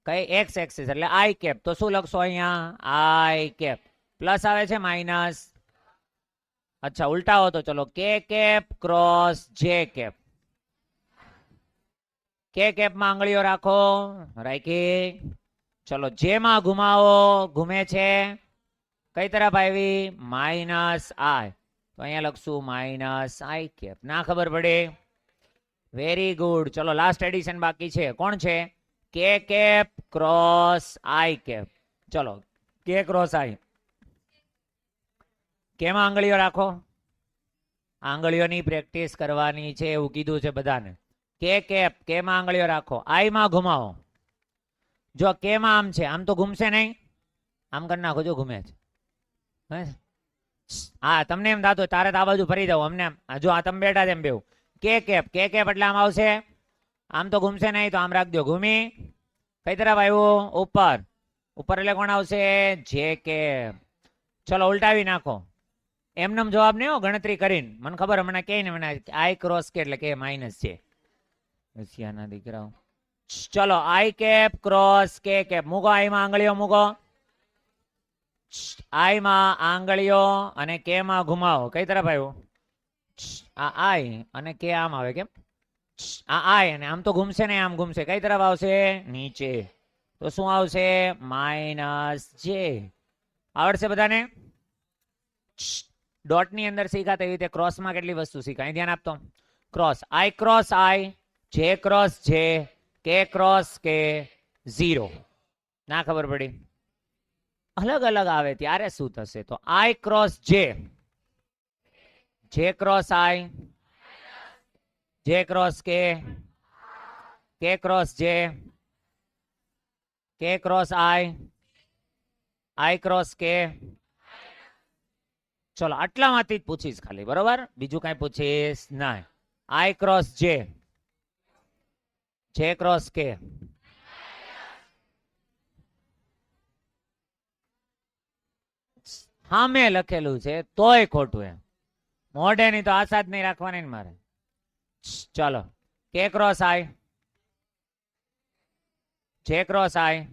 કઈ? એક્સ એક્સિસ એટલે આઈ કેપ. તો શું લખશો અહીંયા? આઈ કેપ. પ્લસ આવે છે માઇનસ. અચ્છા, ઉલટાવો તો ચલો. K cap cross J cap. K cap માં આંગળીઓ રાખો. રાખી. ચલો, જેમાં ઘુમાવો, ઘૂમે છે કઈ તરફ આવી? માઇનસ આઈ. તો અહીંયા લખશું માઇનસ આઈ કેપ. ના ખબર પડે? Very good. ચલો, લાસ્ટ એડિશન બાકી છે. કોણ છે? કે કેપ ક્રોસ આઈ કેપ. ચલો, કે ક્રોસ આઈ. કેમાં આંગળીઓ રાખો? આંગળીઓની પ્રેક્ટિસ કરવાની છે એવું કીધું છે બધાને. કે કેપ, કેમાં આંગળીઓ રાખો. આઈ માં ઘુમાવો. જો કેમાં આમ છે, આમ તો ઘૂમશે નહીં. આમ કરી નાખો. જો ઘૂમે છે. હા તમને એમ થતું તારે તો આ બાજુ ફરી જાવ અમને જો આ તમે બેઠા તેમ બેવું કે કેપ એટલે આમ આવશે આમ તો ઘૂમશે નહીં તો આમ રાખજો ઘૂમી કઈ તરફ આવ્યું ઉપર ઉપર એટલે કોણ આવશે જે કે ચલો ઉલટાવી નાખો એમનેમ જવાબ નહીં હો ગણતરી કરીને મને ખબર હમણાં કે ને મને આઈ ક્રોસ કે એટલે કે માઇનસ છે એશિયાના દીકરાઓ ચલો I cap cross K cap મૂકો આઈમાં આંગળીઓ મૂકો આઈમાં આંગળીઓ અને કે માં ઘુમાવો કઈ તરફ આવ્યું આ આઈ અને કે આમ આવે કેમ આ આઈ અને આમ તો ઘૂમશે ને આમ ઘૂમશે કઈ તરફ આવશે નીચે તો શું આવશે માઇનસ જે આવડશે બધાને ડોટ ની અંદર શીખા તેવી રીતે ક્રોસમાં કેટલી વસ્તુ શીખાય ધ્યાન આપતો ક્રોસ આઈ ક્રોસ આઈ જે ક્રોસ જે કે ક્રોસ કે ઝીરો ના ખબર પડી અલગ અલગ આવે ત્યારે શું થશે તો આઈ ક્રોસ જે ક્રોસ આઈ જે ક્રોસ કે ક્રોસ જે કે ક્રોસ આઈ ક્રોસ કે ચલો આટલામાંથી જ પૂછીશ ખાલી બરોબર બીજું કઈ પૂછીશ ના આઈ ક્રોસ જે ક્રોસ કે સામે લખેલું છે તોય ખોટું એમ મોઢે ની તો આશા જ નહીં રાખવાની ને મારે ચલો કે ક્રોસ આઈ જે ક્રોસ આઈ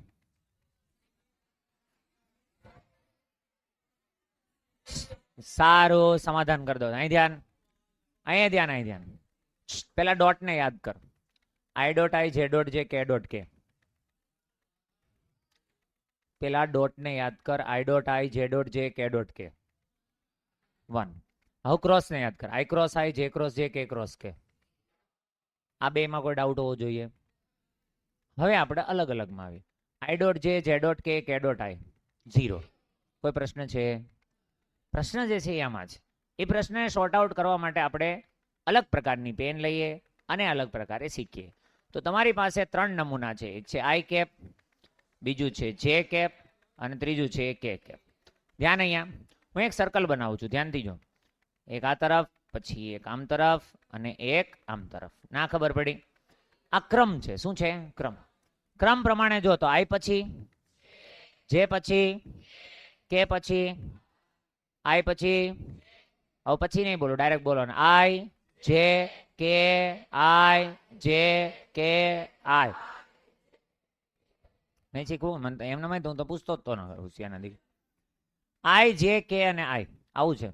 સારું સમાધાન કરી દો અહીં ધ્યાન અહીંયા ધ્યાન અહીં ધ્યાન પેલા ડોટ ને યાદ કર આઈ ડોટ આઈ જે ડોટ જે કે ડોટ કે પેલા ડોટ ને યાદ કર આઈ ડોટ આઈ જે ડોટ જે કે ડોટ કે 1 હવે ક્રોસ ને યાદ કર આઈ ક્રોસ આઈ જે ક્રોસ જે કે ક્રોસ કે આ બે માં કોઈ ડાઉટ હોવો જોઈએ હવે આપણે અલગ અલગમાં આવી આઈ ડોટ જે ડોટ કે ડોટ આઈ 0 કોઈ પ્રશ્ન છે પ્રશ્ન જે છે એમાં જ એ પ્રશ્નને શોર્ટ આઉટ કરવા માટે આપણે અલગ પ્રકારની પેન લઈએ અને અલગ પ્રકારે શીખીએ તો તમારી પાસે 3 નમૂના છે એક છે આઈ કેપ બીજું છે જે કેપ અને ત્રીજું છે કે કેપ ધ્યાન અહીંયા હું એક સર્કલ બનાવું છું ધ્યાનથી જો એક આ તરફ પછી એક આમ તરફ અને એક આમ તરફ ના ખબર પડી આ ક્રમ છે શું છે ક્રમ પ્રમાણે જો તો આઈ પછી જે પછી કે પછી આઈ પછી હવે પછી નહીં બોલો ડાયરેક્ટ બોલો ને આઈ જે કે આઈ જે કે આઈ નહીં શીખવું મને એમને માહિતી હું તો પૂછતો જ તો ન હોશિયાર નથી આઈ જે કે અને આઈ આવું છે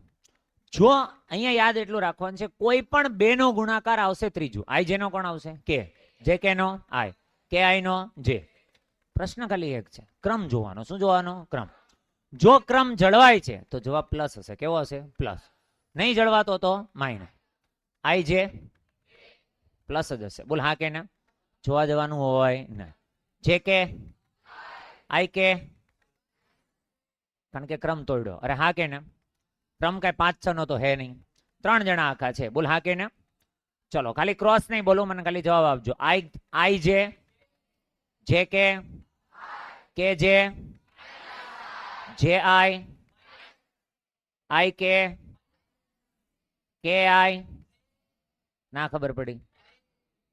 જો અહીંયા યાદ એટલું રાખવાનું છે કોઈ પણ બે નો ગુણાકાર આવશે ત્રીજું આઈ જેનો કોણ આવશે કે જે કે નો આઈ કે આઈ નો જે પ્રશ્ન ખાલી એક છે ક્રમ જોવાનો શું જોવાનો ક્રમ જો ક્રમ જળવાય છે તો જવાબ પ્લસ હશે કેવો હશે પ્લસ નહીં જળવાતો તો માઇનસ આઈ જે પ્લસ જ હશે બોલ હા કે ના જોવા જવાનું હોય ના જે કે આઈ કે કારણ કે ક્રમ તોડ્યો અરે હા કે ના ક્રમ કઈ 5-6 નો તો હે નહીં 3 જણા આખા છે બોલ હા કે ના ચલો ખાલી ક્રોસ નહીં બોલું મને ખાલી જવાબ આપજો આઈ જે કે જે આઈ કે આઈ ના ખબર પડી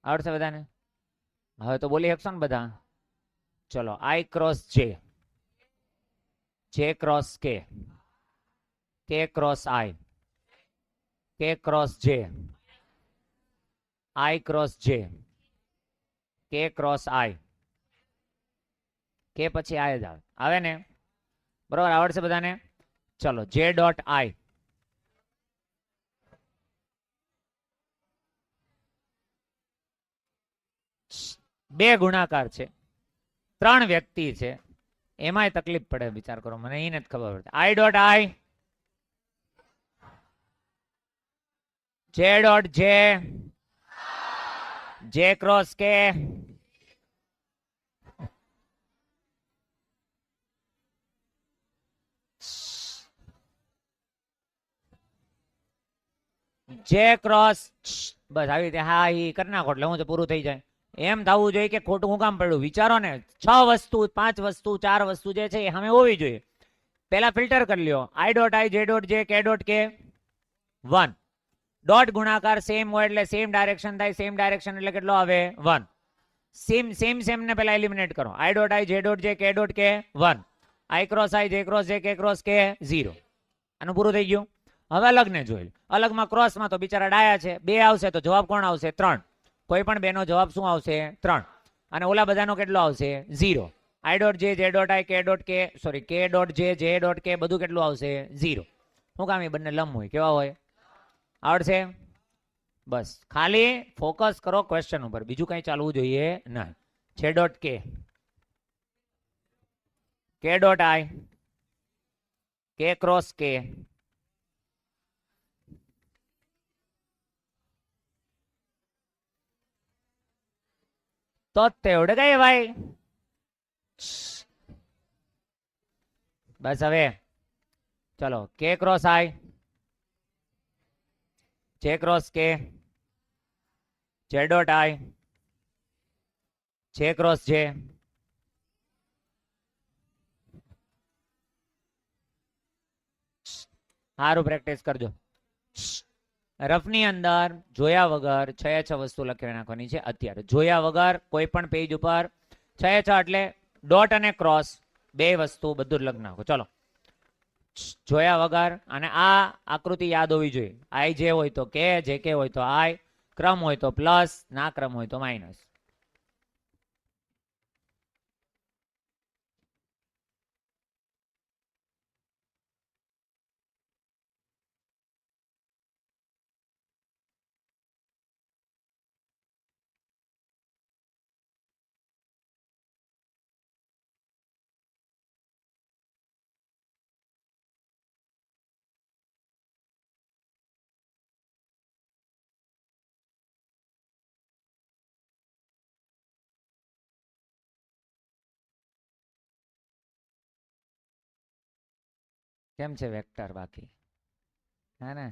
આવડશે બધાને હવે તો બોલી શકશો ને બધા ચલો આઈ ક્રોસ જે ક્રોસ કે ક્રોસ આઈ કે ક્રોસ જે આઈ ક્રોસ જે કે ક્રોસ આઈ કે પછી આઈ જ આવે ને બરોબર આવડશે બધાને ચલો જે ડોટ આઈ બે ગુણાકાર છે 3 વ્યક્તિ છે એમાંય તકલીફ પડે વિચાર કરો મને એને જ ખબર પડે આઈ ડોટ આઈ જે ડોટ જે ક્રોસ કે જે ક્રોસ બસ આવી રીતે હા એ કરી નાખો એટલે હું તો પૂરું થઈ જાય એમ થવું જોઈએ કે ખોટું હું કામ પડ્યું વિચારો ને 6 વસ્તુ 5 વસ્તુ 4 વસ્તુ જે છે એ સામે હોવી જોઈએ પહેલા ફિલ્ટર કરી લ્યો. i dot i j dot j k dot k 1. Dot ગુણાકાર સેમ હોય એટલે સેમ ડાયરેક્શન થાય. સેમ ડાયરેક્શન એટલે કેટલો આવે? 1. સેમ ને પહેલા એલિમિનેટ કરો. i dot i j dot j k dot k 1. i cross i j cross j k cross k 0. આનું પૂરું થઈ ગયું. હવે અલગને જોઈ લો. અલગમાં ક્રોસમાં તો બિચારા ડાયા છે. 2 આવશે તો જવાબ કોણ આવશે? 3. કોઈ પણ બેનો જવાબ શું આવશે? 3. અને ઓલા બધાનો કેટલો આવશે? 0. i dot j j dot i k dot k sorry k dot j j dot k બધું કેટલું આવશે? 0. શું કામ? એ બંને લંબ હોય. કેવા હોય? આવડશે? બસ ખાલી ફોકસ કરો ક્વેશ્ચન ઉપર, બીજું કઈ ચાલવું જોઈએ નહીં. j dot k k dot i k cross k તો તેવડે કઈ ભાઈ. બસ હવે ચલો k cross i j cross k j dot i j cross j સારું પ્રેક્ટિસ કરજો. રફની અંદર જોયા વગર 6 વસ્તુ લખી નાખવાની છે. અત્યારે જોયા વગર કોઈ પણ પેજ ઉપર 6 એટલે ડોટ અને ક્રોસ 2 વસ્તુ બધું લખી નાખો. ચલો જોયા વગર. અને આ આકૃતિ યાદ હોવી જોઈએ. i જે હોય તો k, જે કે હોય તો i, ક્રમ હોય તો પ્લસ, ના ક્રમ હોય તો માઇનસ. કેમ છે વેક્ટર બાકી? હે ને?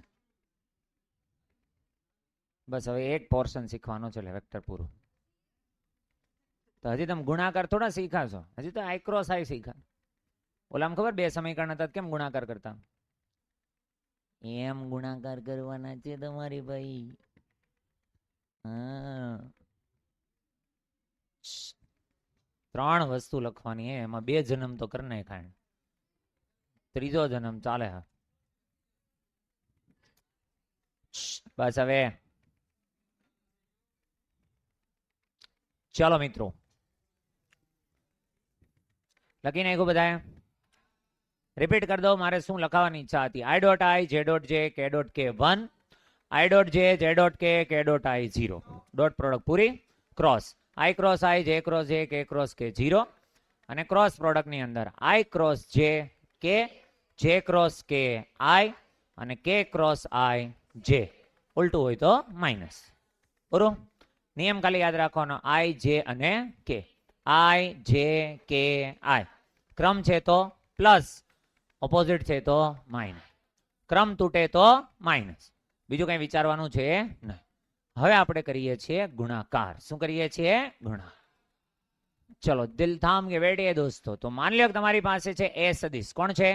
બસ હવે એક પોર્શન શીખવાનો છે એટલે વેક્ટર પૂરું. તો હજી તમે ગુણાકાર થોડા શીખાશો. હજી તો i ક્રોસ i શીખા. ઓલામ ખબર 2 સમીકરણ હતા કેમ ગુણાકાર કરતા? એમ ગુણાકાર કરવાના છે તમારી ભાઈ. હા 3 વસ્તુ લખવાની હે, એમાં 2 જન્મ તો કરી નાખાય. 3જો જન્મ ચાલે. હા બસ હવે ચાલો મિત્રો લખી નાખ્યું બધાએ? રિપીટ કરી દો. મારે શું લખાવવાની ઈચ્છા હતી? i dot i j dot j k dot k 1, i dot j j dot k k dot i 0. Dot product puri. Cross i cross i j cross j k cross k 0. અને cross product ની અંદર i cross j k j cross k i અને k cross i j. ઉલટું હોય તો minus. બરોબર? નિયમ ખાલી યાદ રાખવાનો. i j અને k. i j k i. ક્રમ છે તો પ્લસ, ઓપોઝિટ છે તો માઇનસ. ક્રમ તૂટે તો માઇનસ. બીજું કઈ વિચારવાનું છે નહીં. હવે આપણે કરીએ છીએ ગુણાકાર. શું કરીએ છીએ? ગુણાકાર. ચલો દિલ થામ કે બેઠીએ દોસ્તો. તો માની લો કે તમારી પાસે છે a સદિશ. કોણ છે?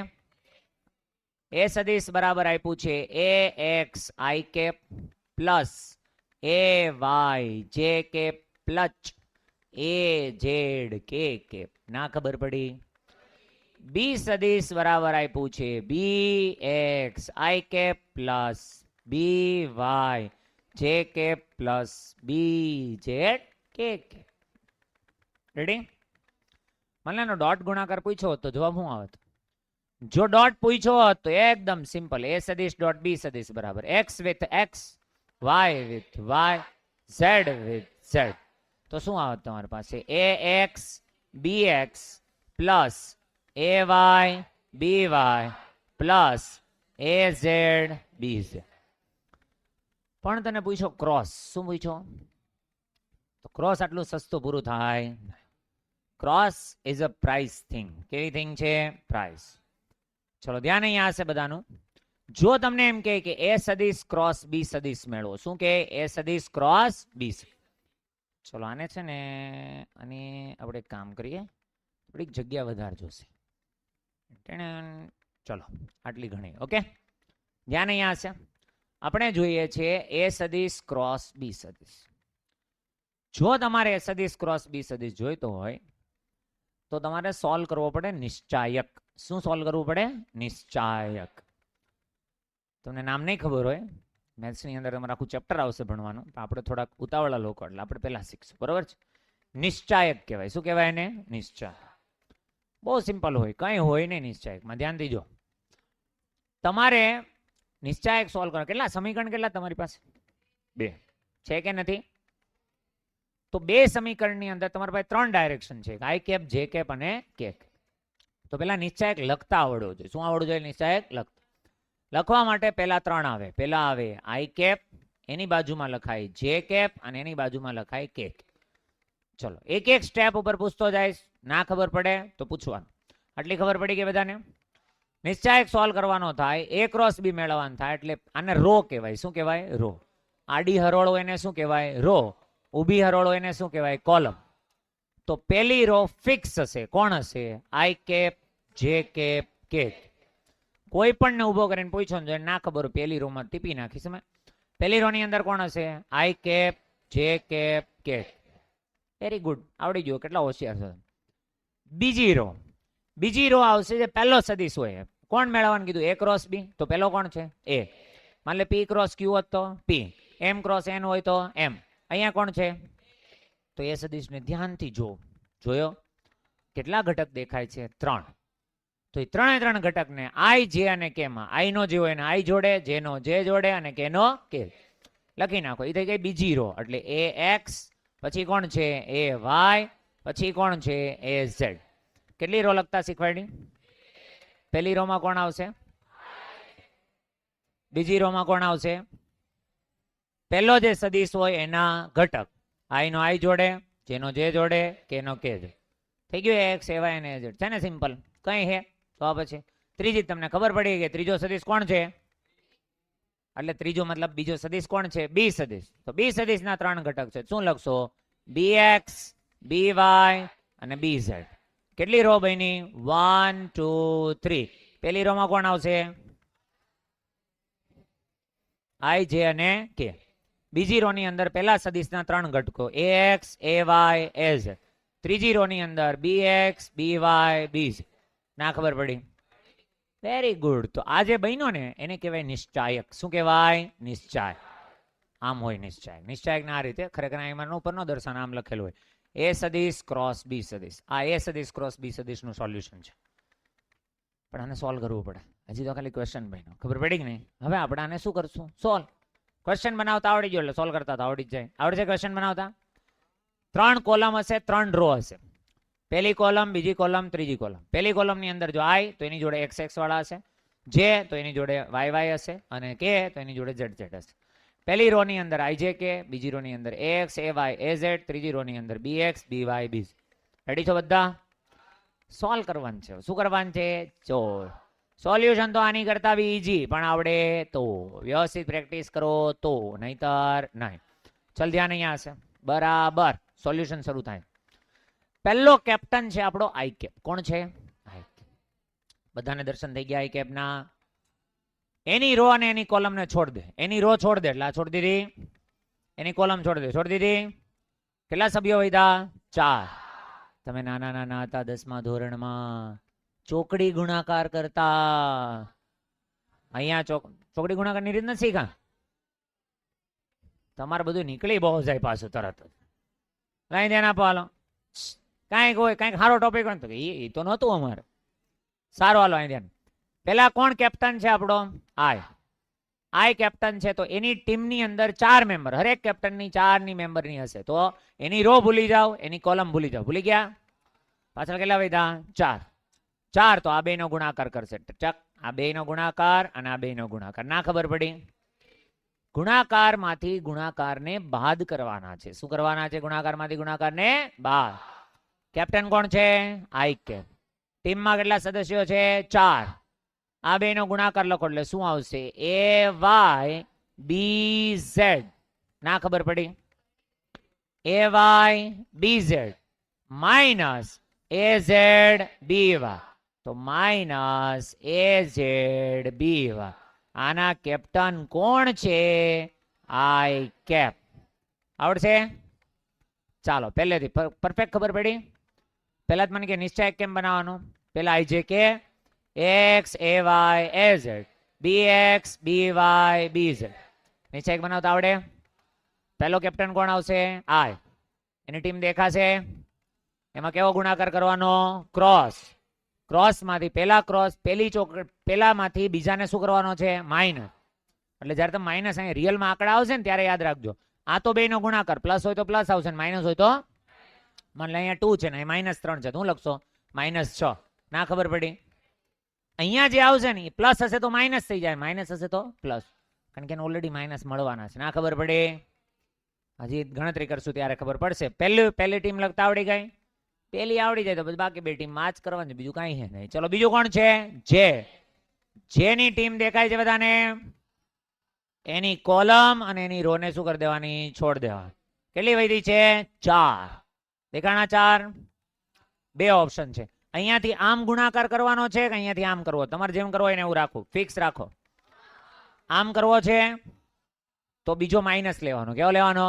a સદિશ બરાબર આપ્યું છે ax i cap plus ay j cap plus az k cap. ના ખબર પડી? b સદિશ બરાબર આપ્યું છે bx i cap plus by j cap plus bz k cap. Ready? મને ડોટ ગુણાકાર પૂછ્યો તો જવાબ શું આવત? જો ડોટ પૂછ્યો હોત તો એકદમ સિમ્પલ. a સદિશ ડોટ b સદિશ બરાબર x with x, y with y, z with z. તો શું આવત તમારી પાસે? ax bx plus ay by plus az bz. પણ તને પૂછો ક્રોસ. શું પૂછો? તો ક્રોસ આટલું સસ્તું પૂરું થાય. Cross is a price thing. કેવી થિંગ છે? પ્રાઇસ. ચલો ધ્યાન અહીંયા હશે બધાનું. જો તમને એમ કહે કે a સદિશ ક્રોસ b સદિશ મેળવો. શું કે? a સદિશ ક્રોસ b. ચલો આને છે ને, અને આપણે એક કામ કરીએ, થોડીક જગ્યા વધારે જોશે ચલો આટલી ઘણી. ઓકે, ધ્યાન અહીંયા હશે. આપણે જોઈએ છીએ એ સદિશ ક્રોસ બી સદિશ. જો તમારે એ સદિશ ક્રોસ બી સદિશ જોઈતો હોય તો તમારે સોલ્વ કરવો પડે નિશ્ચાયક. શું સોલ્વ કરવું પડે? નિશ્ચાયક. તમને નામ નહીં ખબર હોય, મેથ્સની અંદર તમારે આખું ચેપ્ટર આવશે ભણવાનું, પણ આપણે થોડાક ઉતાવળા લોકો એટલે આપણે પહેલા શીખશું. બરોબર છે? નિશ્ચાયક કહેવાય. શું કહેવાય એને? નિશ્ચાયક. બહુ સિમ્પલ હોય, કંઈ હોય નહીં નિશ્ચાયકમાં. ધ્યાન દીજો. તમારે નિશ્ચાયક સોલ્વ કરો. કેટલા સમીકરણ કેટલા તમારી પાસે? 2 છે કે નથી? તો 2 સમીકરણની અંદર તમારી પાસે 3 ડાયરેક્શન છે, આઈ કેપ, જે કેપ અને કે. તો પેલા નિશ્ચાયક લખતા આવડવું જોઈએ. શું આવડવું જોઈએ? નિશ્ચાયક લખવા માટે પહેલા 3 આવે. પહેલા આવે આઈ કેપ, એની બાજુમાં લખાય જે કેપ અને એની બાજુમાં લખાય કે. ચલો એક એક સ્ટેપ ઉપર પૂછતો જાય. ના ખબર પડે તો પૂછવાનું. આટલી ખબર પડી કે બધાને? નિશ્ચાયક સોલ્વ કરવાનો થાય, એ ક્રોસ બી મેળવવાનું થાય, એટલે આને રો કહેવાય. શું કહેવાય? રો. આડી હરોળો એને શું કહેવાય? રો. ઊભી હરોળો એને શું કહેવાય? કોલમ. તો પહેલી રો ફિક્સ હશે. કોણ હશે? આઈ કેપ, જે કેપ, કે. કોઈ પણ ને ઉભો કરીને પૂછો ને ના ખબર હોય, પહેલી રો માં ટીપી નાખીશ મેં. પહેલી રો ની અંદર કોણ હશે? આઈ કેપ, જે કેપ, કે. વેરી ગુડ, આવડી ગયો. કેટલા હોશિયાર છો. બીજી રો આવશે જે પહેલો સદિશ હોય. કોણ મેળવવાનું કીધું? એ ક્રોસ બી. તો પહેલો કોણ છે? એ. માન લે પી ક્રોસ ક્યુ હોત તો પી, એમ ક્રોસ એન હોય તો એમ. અહીંયા કોણ છે? તો એ સદિશને ધ્યાનથી જોયો કેટલા ઘટક દેખાય છે? 3. તો એ 3 ઘટકને આઈ, જે અને કે માં આઈ નો જે હોય એને આઈ જોડે, જે નો જે જોડે અને કે નો કે લખી નાખો. એ થઈ ગઈ બીજી રો. એટલે એ એક્સ, પછી કોણ છે? એ વાય, પછી કોણ છે? એ ઝેડ. કેટલી રો લખતા શીખવાડી? પહેલી રો માં કોણ આવશે? બીજી રો માં કોણ આવશે? પહેલો જે સદિશ હોય એના ઘટક. આઈ નો આઈ જોડે, જે નો જે જોડે, કે નો કે જોડે. થઈ ગયું એક્સ, એ વાય અને એ ઝેડ. છે ને સિમ્પલ? કઈ હે? તો પછી ત્રીજી તમને ખબર પડી કે ત્રીજો સદિશ કોણ છે? એટલે ત્રીજો મતલબ બીજો સદિશ કોણ છે? બી સદિશ. તો બી સદિશ ના 3 ઘટક છે. શું લખશો? બી એક્સ, બી વાય અને બી ઝેડ. કેટલી રો બની? 1 2 3. પહેલી રો માં કોણ આવશે? આઈ, જે અને કે. બીજી રો ની અંદર પહેલા સદિશના 3 ઘટકો A X, A Y, A Z. ત્રીજી રો ની અંદર બી એક્સ, બી વાય, બી ઝેડ. ના ખબર પડી? Very good. તો આ જે બન્યો ને એને કહેવાય નિશ્ચાયક. શું કહેવાય? નિશ્ચાયક. આમ હોય નિશ્ચાયક. નિશ્ચાયક ના આ રીતે ખરેખર એમાં ઉપરનો દર્શાન આમ લખેલું હોય, એ સદિશ ક્રોસ બી સદિશ. આ એ સદિશ ક્રોસ બી સદિશનું સોલ્યુશન છે. પણ આને સોલ્વ કરવું પડે. હજી તો ખાલી ક્વેશ્ચન બન્યો. ખબર પડી કે નહીં? હવે આપણે આને શું કરશું? સોલ્વ. ક્વેશ્ચન બનાવતા આવડી ગયો એટલે સોલ્વ કરતા આવડી જ જાય. આવડે છે ક્વેશ્ચન બનાવતા? 3 કોલમ હશે, 3 રો હશે. પહેલી કોલમ, બીજી કોલમ, ત્રીજી કોલમ. પહેલી કોલમ ની અંદર જો આઈ તો એની જોડે એક્સ એક્સ વાળા હશે, જે તો એની જોડે વાય વાય હશે, અને કે તો એની જોડે ઝેડ ઝેડ હશે. પહેલી રો ની અંદર આઈ જે કે, બીજી રો ની અંદર A X, A Y, A Z, ત્રીજી રો ની અંદર બી એક્સ, બી વાય, બી ઝેડ. રેડી છો બધા? સોલ્વ કરવાનું છે. શું કરવાનું છે? સોલ્યુશન તો આની કરતા બી ઈઝી, પણ આવડે તો. વ્યવસ્થિત પ્રેક્ટિસ કરો તો, નહીતર નહીં. ચલ ધ્યાન અહીંયા હશે. બરાબર. સોલ્યુશન શરૂ થાય. પહેલો કેપ્ટન છે આપણો આઈ કેપ. કોણ છે? I cap. બધાને દર્શન થઈ ગયા આઈ કેપ ના? એની રો અને એની કોલમ ને છોડ દે. એની રો છોડ દે એટલે આ છોડ દીધી. એની કોલમ છોડ દે. છોડ દીધી. કેટલા સભ્યો વધ્યા? 4. તમે નાના હતા 10મા ધોરણમાં ચોકડી ગુણાકાર કરતા. અહીંયા ચોકડી ગુણાકાર ની રીત નથી શીખા? તમારે બધું નીકળી બહુ જાય પાછું તરત જ. કઈ ધ્યાન આપો હાલો. કઈક હોય, કઈક સારો ટોપિક હોય તો એ તો નહોતું અમારે. સારો હાલો અહીં ધ્યાન. પેલા કોણ કેપ્ટન છે આપણો? આઈ કેપ્ટન છે. તો એની ટીમની અંદર 4 મેમ્બર, હરેક કેપ્ટનની 4 મેમ્બરની હશે. તો એની રો ભૂલી જાઓ, એની કોલમ ભૂલી જાઓ. ભૂલી ગયા? પાછળ કેટલા વધ્યા? 4. તો આ 2 નો ગુણાકાર કરશે. ચક. આ 2 નો ગુણાકાર અને આ 2 નો ગુણાકાર. ના ખબર પડી? ગુણાકાર માંથી ગુણાકાર ને બાદ કરવાના છે. શું કરવાના છે? ગુણાકાર માંથી ગુણાકાર ને બાદ. કેપ્ટન કોણ છે? I cap. ટીમમાં કેટલા સદસ્યો છે? 4. આ 2 નો ગુણાકાર લખો એટલે શું આવશે? A Y, B Z. ના ખબર પડી? A Y, B Z minus A Z, B Y. તો minus A Z B Y. આના કેપ્ટન કોણ છે? I cap. આવડશે? ચાલો પહેલેથી પરફેક્ટ ખબર પડી. પહેલા જ મને કે નિશ્ચય કેમ બનાવવાનો? પહેલા I J K x A Y A Z b x B Y B z. નિશ્ચય બનાવતા આવડે? પહેલો કેપ્ટન કોણ આવશે? આઈ. એની ટીમ દેખાશે. એમાં કેવો ગુણાકાર કરવાનો? ક્રોસ. ક્રોસ માંથી પેલા ક્રોસ પેલામાંથી બીજાને શું કરવાનો છે? માઇનસ. એટલે જ્યારે તમે માઇનસ અહીં રિયલમાં આંકડા આવશે ને ત્યારે યાદ રાખજો, આ તો બેનો ગુણાકાર, પ્લસ હોય તો પ્લસ આવશે ને માઇનસ હોય તો મને અહીંયા 2 છે ને -3 છે, શું લખશો? -6. ના ખબર પડી? અહીંયા જે આવશે ને એ પ્લસ હશે તો માઇનસ થઈ જાય, માઇનસ હશે તો પ્લસ, કારણ કે ઓલરેડી માઇનસ મળવાના છે. ના ખબર પડી? હજી ગણતરી કરશું ત્યારે ખબર પડશે. પહેલી ટીમ લખતા આવડી ગઈ? પહેલી આવડી જાય તો પછી બાકી બે ટીમ માં જ કરવાની, બીજું કાંઈ છે નહીં. ચલો બીજું કોણ છે? જે. જેની ટીમ દેખાય છે બધાને? એની કોલમ અને એની રો ને શું કરી દેવાની? છોડ દેવાની. કેટલી વધી છે? 4. દેખાણા 4? બે ઓપ્શન છે. અહીંયાથી આમ ગુણાકાર કરવાનો છે કે અહીંયાથી આમ કરવો? તમારે જેમ કરવો એને એવું રાખો, ફિક્સ રાખો. આમ કરવો છે તો બીજો માઇનસ લેવાનો. કેવો લેવાનો?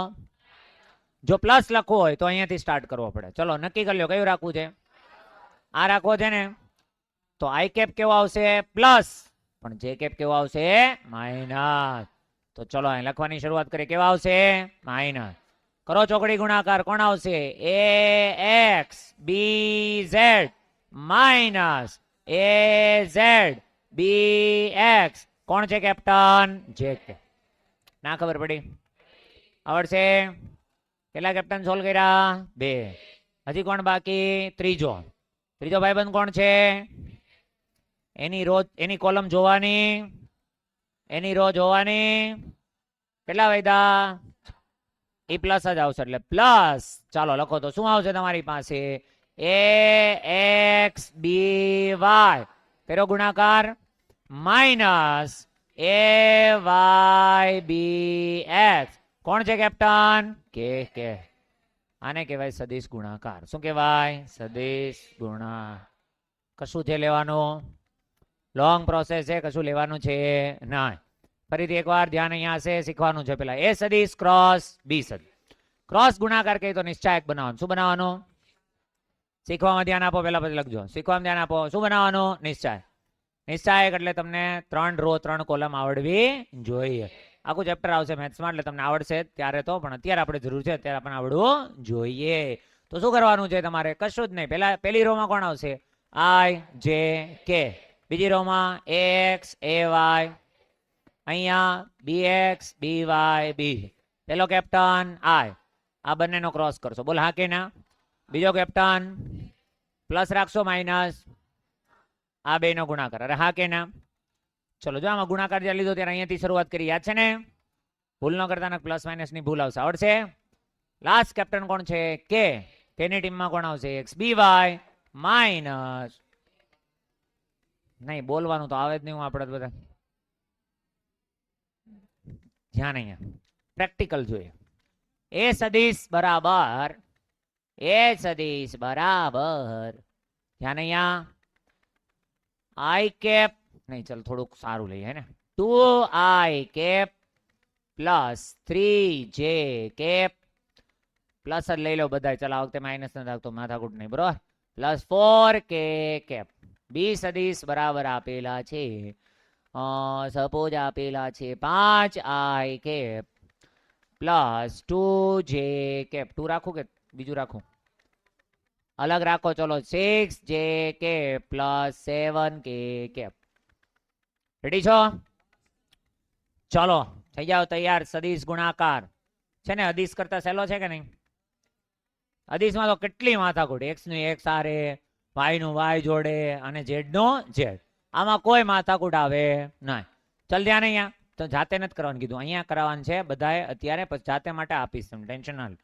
જો પ્લસ લખવો હોય તો અહીંયાથી સ્ટાર્ટ કરવો પડે. ચલો નક્કી કરી લો કયું રાખવું છે. આ રાખવો છે ને, તો આઈ કેપ કેવો આવશે? પ્લસ. પણ જે કેપ કેવો આવશે? માઇનસ. તો ચલો અહીં લખવાની શરૂઆત કરીએ. કેવા આવશે? માઇનસ. કરો ચોકડી ગુણાકાર. કોણ આવશે? એ x B Z minus A Z b x. કોણ છે કેપ્ટન? જે કે. ના ખબર પડી? આવડશે? કેટલા કેપ્ટન સોલ્વ કર્યા? 2. હજી કોણ બાકી? ત્રીજો ભાઈબંધ કોણ છે? એની કોલમ જોવાની, એની રો જોવાની. કેટલા વધ્યા? એ પ્લસ જ આવશે એટલે પ્લસ. ચાલો લખો તો શું આવશે તમારી પાસે? એ એક્સ બી વાય પેલો ગુણાકાર minus a Y b x. કોણ છે કેપ્ટન? કે. આને કહેવાય સદિશ ગુણાકાર. શું કહેવાય? સદિશ ગુણાકાર. કશું છે લેવાનું? લોંગ પ્રોસેસ છે, કશું લેવાનું છે ના. ફરીથી એકવાર ધ્યાન અહીંયા હશે, શીખવાનું છે. પેલા એ સદિશ ક્રોસ બી સદિશ. ક્રોસ ગુણાકાર કહે તો નિશ્ચાયક બનાવવાનું. શું બનાવવાનું? શીખવામાં ધ્યાન આપો. પેલા પછી લખજો. શીખવામાં ધ્યાન આપો. શું બનાવવાનું? નિશ્ચાયક. નિશ્ચાયક એટલે તમને 3 રો 3 કોલમ આવડવી જોઈએ. આખું ચેપ્ટર આવશે મેથ્સમાં એટલે તમને આવડશે ત્યારે તો, પણ અત્યારે આપણે જરૂર છે, અત્યારે આપણને આવડવું જોઈએ. તો શું કરવાનું છે તમારે? કશું જ નહીં. પહેલી રોમાં કોણ આવશે? આઈ જે કે. બીજી રોમાં એક્સ એ વાય, અહીંયા બી એક્સ બી વાય બી. પેલો કેપ્ટન આઈ. આ બંનેનો ક્રોસ કરશો. બોલ હા કે ના? બીજો કેપ્ટન પ્લસ રાખશો માઇનસ? આ બેનો ગુણાકાર. અરે હા કે ના? ચલો જો આમાં ગુણાકાર જ્યાં લીધો ત્યારે અહીંયાથી શરૂઆત કરી. યાદ છે ને? ભૂલ ન કરતા પ્લસ માઇનસ ની ભૂલ આવશે. આવડશે? લાસ્ટ કેપ્ટન કોણ છે? કે. કેની ટીમમાં કોણ આવશે? X B Y minus. નહીં બોલવાનું તો આવે જ નહીં. હું આપણે બધા ધ્યાન અહીંયા પ્રેક્ટિકલ જોઈએ. એ સદિશ બરાબર ધ્યાન અહીંયા આઈ કેપ નહીં, ચાલ થોડુંક સારું લઈએ હે ને. 2i cap plus 3j cap plus જ લઈ લો બધા. ચાલ આ વખતે માઇનસ નથી આવતો, માથાકૂટ નહીં, બરોબર. Plus 4k cap. બી સદિશ બરાબર આપેલા છે, સપોઝ આપેલા છે 5i cap plus 2j cap. 2 રાખું કે બીજું રાખું? અલગ રાખો. ચલો 6j cap plus 7k cap. Ready છો? ચલો થઈ જાઓ તૈયાર. સદિશ ગુણાકાર છે ને અદિશ કરતા સહેલો છે કે નહીં? અદિશમાં તો કેટલી માથાકૂટ. એક્સ નું એક્સ આરે, વાય નું વાય જોડે અને ઝેડ નો ઝેડ. આમાં કોઈ માથાકૂટ આવે નહીં. ચાલ ધ્યાન અહીંયા તો જાતે નથી કરવાનું કીધું, અહીંયા કરાવવાનું છે બધાએ અત્યારે, પછી જાતે માટે આપીશ તમે, ટેન્શન ના લો.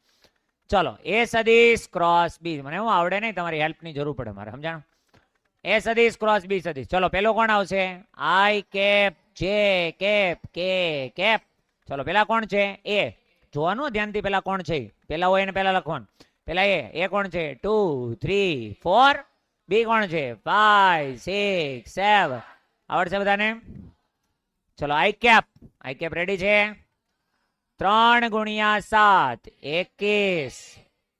ચલો એ સદિશ ક્રોસ બી. મને હું આવડે નહીં, તમારી હેલ્પની જરૂર પડે મારે, સમજાણું? એ સદિશ ક્રોસ બી સદિશ. ચલો પેલો કોણ આવશે? I cap J cap K cap. ચલો પેલા કોણ છે? એ. જોવાનું ધ્યાનથી પેલા કોણ છે. પેલા હોય એને પેલા લખવાનું. પેલા એ કોણ છે? 2 3 4 બી કોણ છે? 5 6 7 આવડશે બધાને? ચલો આઈ કેપ રેડી છે? 3 ગુણ્યા 7 21.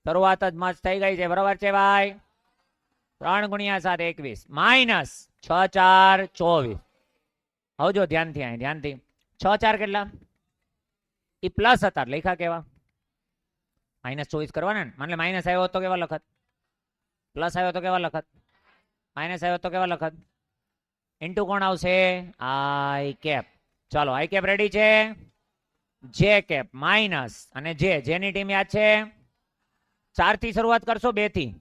શરૂઆત જ મસ્ત થઈ ગઈ છે, બરોબર છે ભાઈ? 3 ગુણ્યા 7 21 માઇનસ 6 4 24. હવે જો ધ્યાનથી અહીં ધ્યાનથી 6 4 કેટલા? એ પ્લસ હતા લખ્યા કેવા? -24 કરવાના ને. માન લે માઇનસ આવ્યો તો કેવા લખત? પ્લસ આવ્યો તો કેવા લખત? માઇનસ આવ્યો તો કેવા લખત? ઇન્ટુ કોણ આવશે? I cap. ચાલો આઈ કેપ રેડી છે? જે કેપ માઇનસ અને જેની ટીમ યાદ છે? 4 થી શરૂઆત કરશો? 2 થી?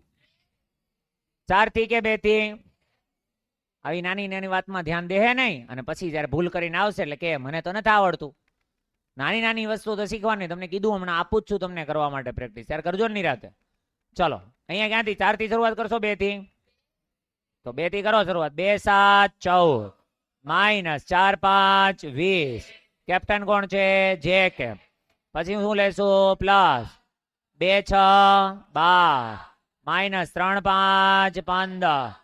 4 થી કે 2 થી? આવી નાની નાની વાતમાં ધ્યાન દે નહીં, અને પછી જયારે ભૂલ કરીને આવશે એટલે કે મને તો નથી આવડતું. નાની નાની વસ્તુ તો શીખવાની. તમને કીધું હમણાં આપું જ છું તમને કરવા માટે પ્રેક્ટિસ. ત્યારે કરજો ને નિરાતે. ચલો અહીંયા ક્યાંથી? 4 થી શરૂઆત કરશો? 2 થી? તો 2 થી કરો શરૂઆત. 2 7 14 માઇનસ 4 5 20. કેપ્ટન કોણ છે? જે કેપ. પછી શું લેશું? Plus 2 6 12 minus 3 5 15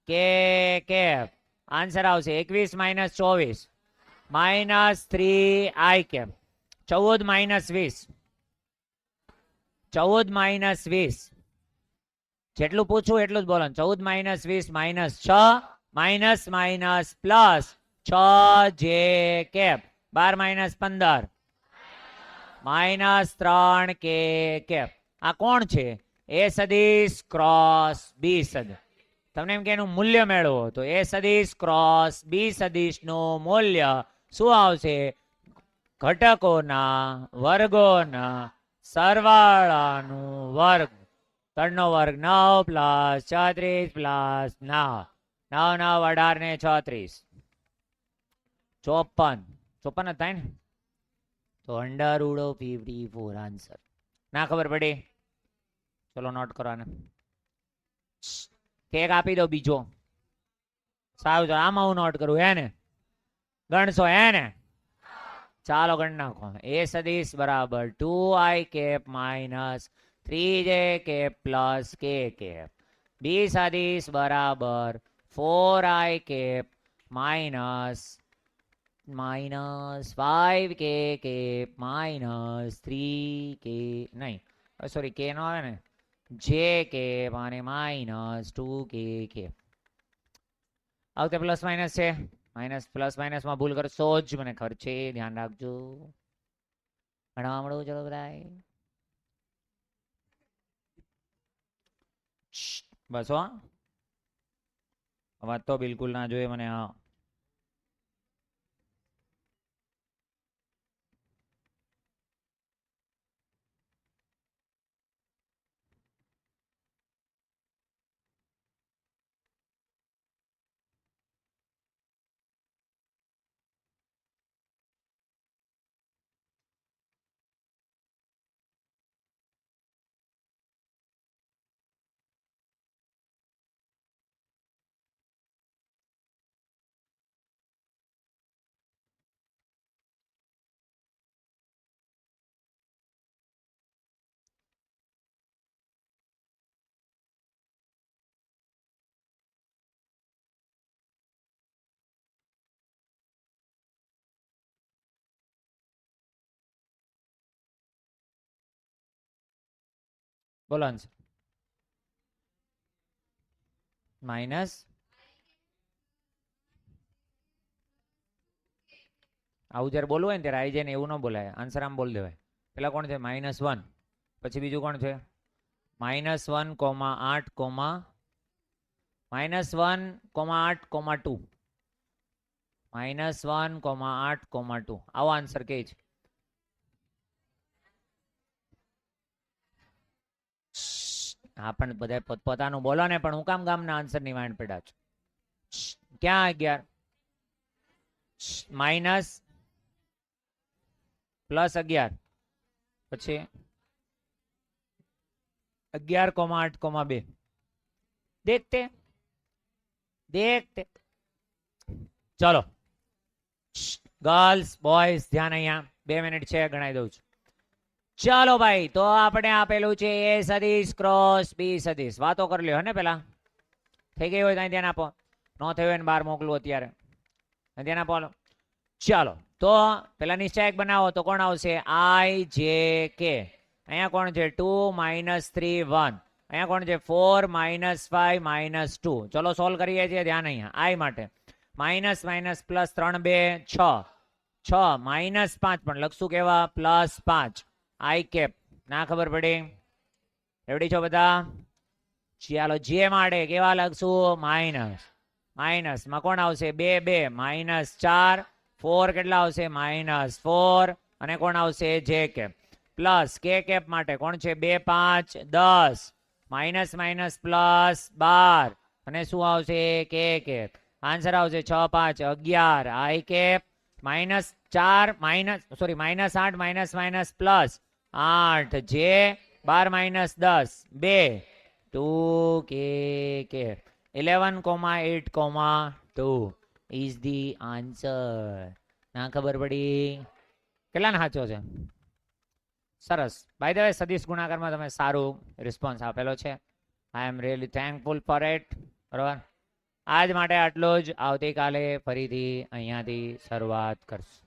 cap. આન્સર આવશે 21 minus 24 minus 3 I cap. 14 minus 20. 14 minus 20. જેટલું પૂછું એટલું જ બોલો. 14 minus 20 minus 6 minus minus plus 6 J cap. 12 minus 15 minus 3 cap. આ કોણ છે? એ સદીશ ક્રોસ બી સદીશ. તમને એમ કે એનું મૂલ્ય મેળવો તો એ સદીશ ક્રોસ બી સદીશ નું મૂલ્ય શું આવશે? ઘટકોના વર્ગોના સરવાળાનું વર્ગ. 3 નો વર્ગ 9 પ્લસ 36 પ્લસ 9 9 9 18 ને 36 54 54 જ થાય ને? તો √54 આન્સર. ના ખબર પડી? ચલો નોટ કરવાને. કેક આપી દો બીજો. સારું ચાલો આમાં હું નોટ કરું હે ને? ગણશો હે ને? ચાલો ગણ નાખો. એ સદીશ બરાબર 2i cap minus 3j cap plus k cap. B સદીશ બરાબર 4i cap minus 5k cap minus 3k નહીં સોરી k નો આવે ને? જે કેપ અને માઇનસ 2k કેપ. આવતે પ્લસ માઇનસ છે. માઇનસ પ્લસ માઇનસ માં ભૂલ કરશો જ, મને ખબર છે. ધ્યાન રાખજો. ભણવા મળવું. ચલો બધા બસ હો. વાત તો બિલકુલ ના જોઈએ મને. હા બોલો આન્સર. માઇનસ આવું જયારે બોલવું હોય ને ત્યારે આવી જાય ને એવું ન બોલાય. આન્સર આમ બોલ દેવાય. પેલા કોણ છે? -1. પછી બીજું કોણ છે? -1, 8, -1, 8, -1, 8, આવો આન્સર કે છે? હા પણ બધા પોતપોતાનું બોલો ને. પણ હું કામ ગામના આન્સર ની વાણ પડ્યા છું? ક્યાં 11? માઇનસ પ્લસ 11 પછી 11, 8, 2. देखते चलो गर्ल्स बॉयज ध्यान અહીંયા 2 મિનિટ છે ગણાઈ દઉં છું. ચાલો ભાઈ તો આપણે આપેલું છે એ સદીશ ક્રોસ બી સદીશ. વાતો કરી લ્યો હે ને પેલા. થઈ ગઈ હોય તો અહીં ધ્યાન આપો, ન થયું હોય ને બહાર મોકલું અત્યારે, અહીં ધ્યાન આપો. હાલો ચાલો, તો પેલા નિશ્ચાયક બનાવો તો કોણ આવશે? આઈ જે કે. અહીંયા કોણ છે? 2 - 3 1. અહીંયા કોણ છે? 4 - 5 - 2. ચલો સોલ્વ કરીએ છીએ. ધ્યાન અહીંયા આઈ માટે માઇનસ માઇનસ પ્લસ 3 2 6 6 -5 પણ લખશું કેવા? +5. I cap. ના ખબર પડી? રેડી છો બધા? ચાલો જે માટે કેવા લખશું? માઇનસ માઇનસ માં કોણ આવશે? 2 2 -4 4 કેટલા આવશે? -4 અને કોણ આવશે? જે કેપ. પ્લસ કે કેપ માટે કોણ છે? 2 5 10 માઇનસ માઇનસ પ્લસ 12 અને શું આવશે? કે કેપ. આન્સર આવશે 6 5 11 I cap. -4 -8 minus minus plus 8 J 12 - 10 2 2 કે 11,8,2 is the answer. ના ખબર પડી? કેટલાનો સાચો છે? સરસ. બાય ધ વે સદિશ ગુણાકારમાં તમે સારું રિસ્પોન્સ આપેલો છે. I am really thankful for it. બરાબર, આજ માટે આટલું જ. આવતીકાલે ફરીથી અહીંયાથી શરૂઆત કરશું.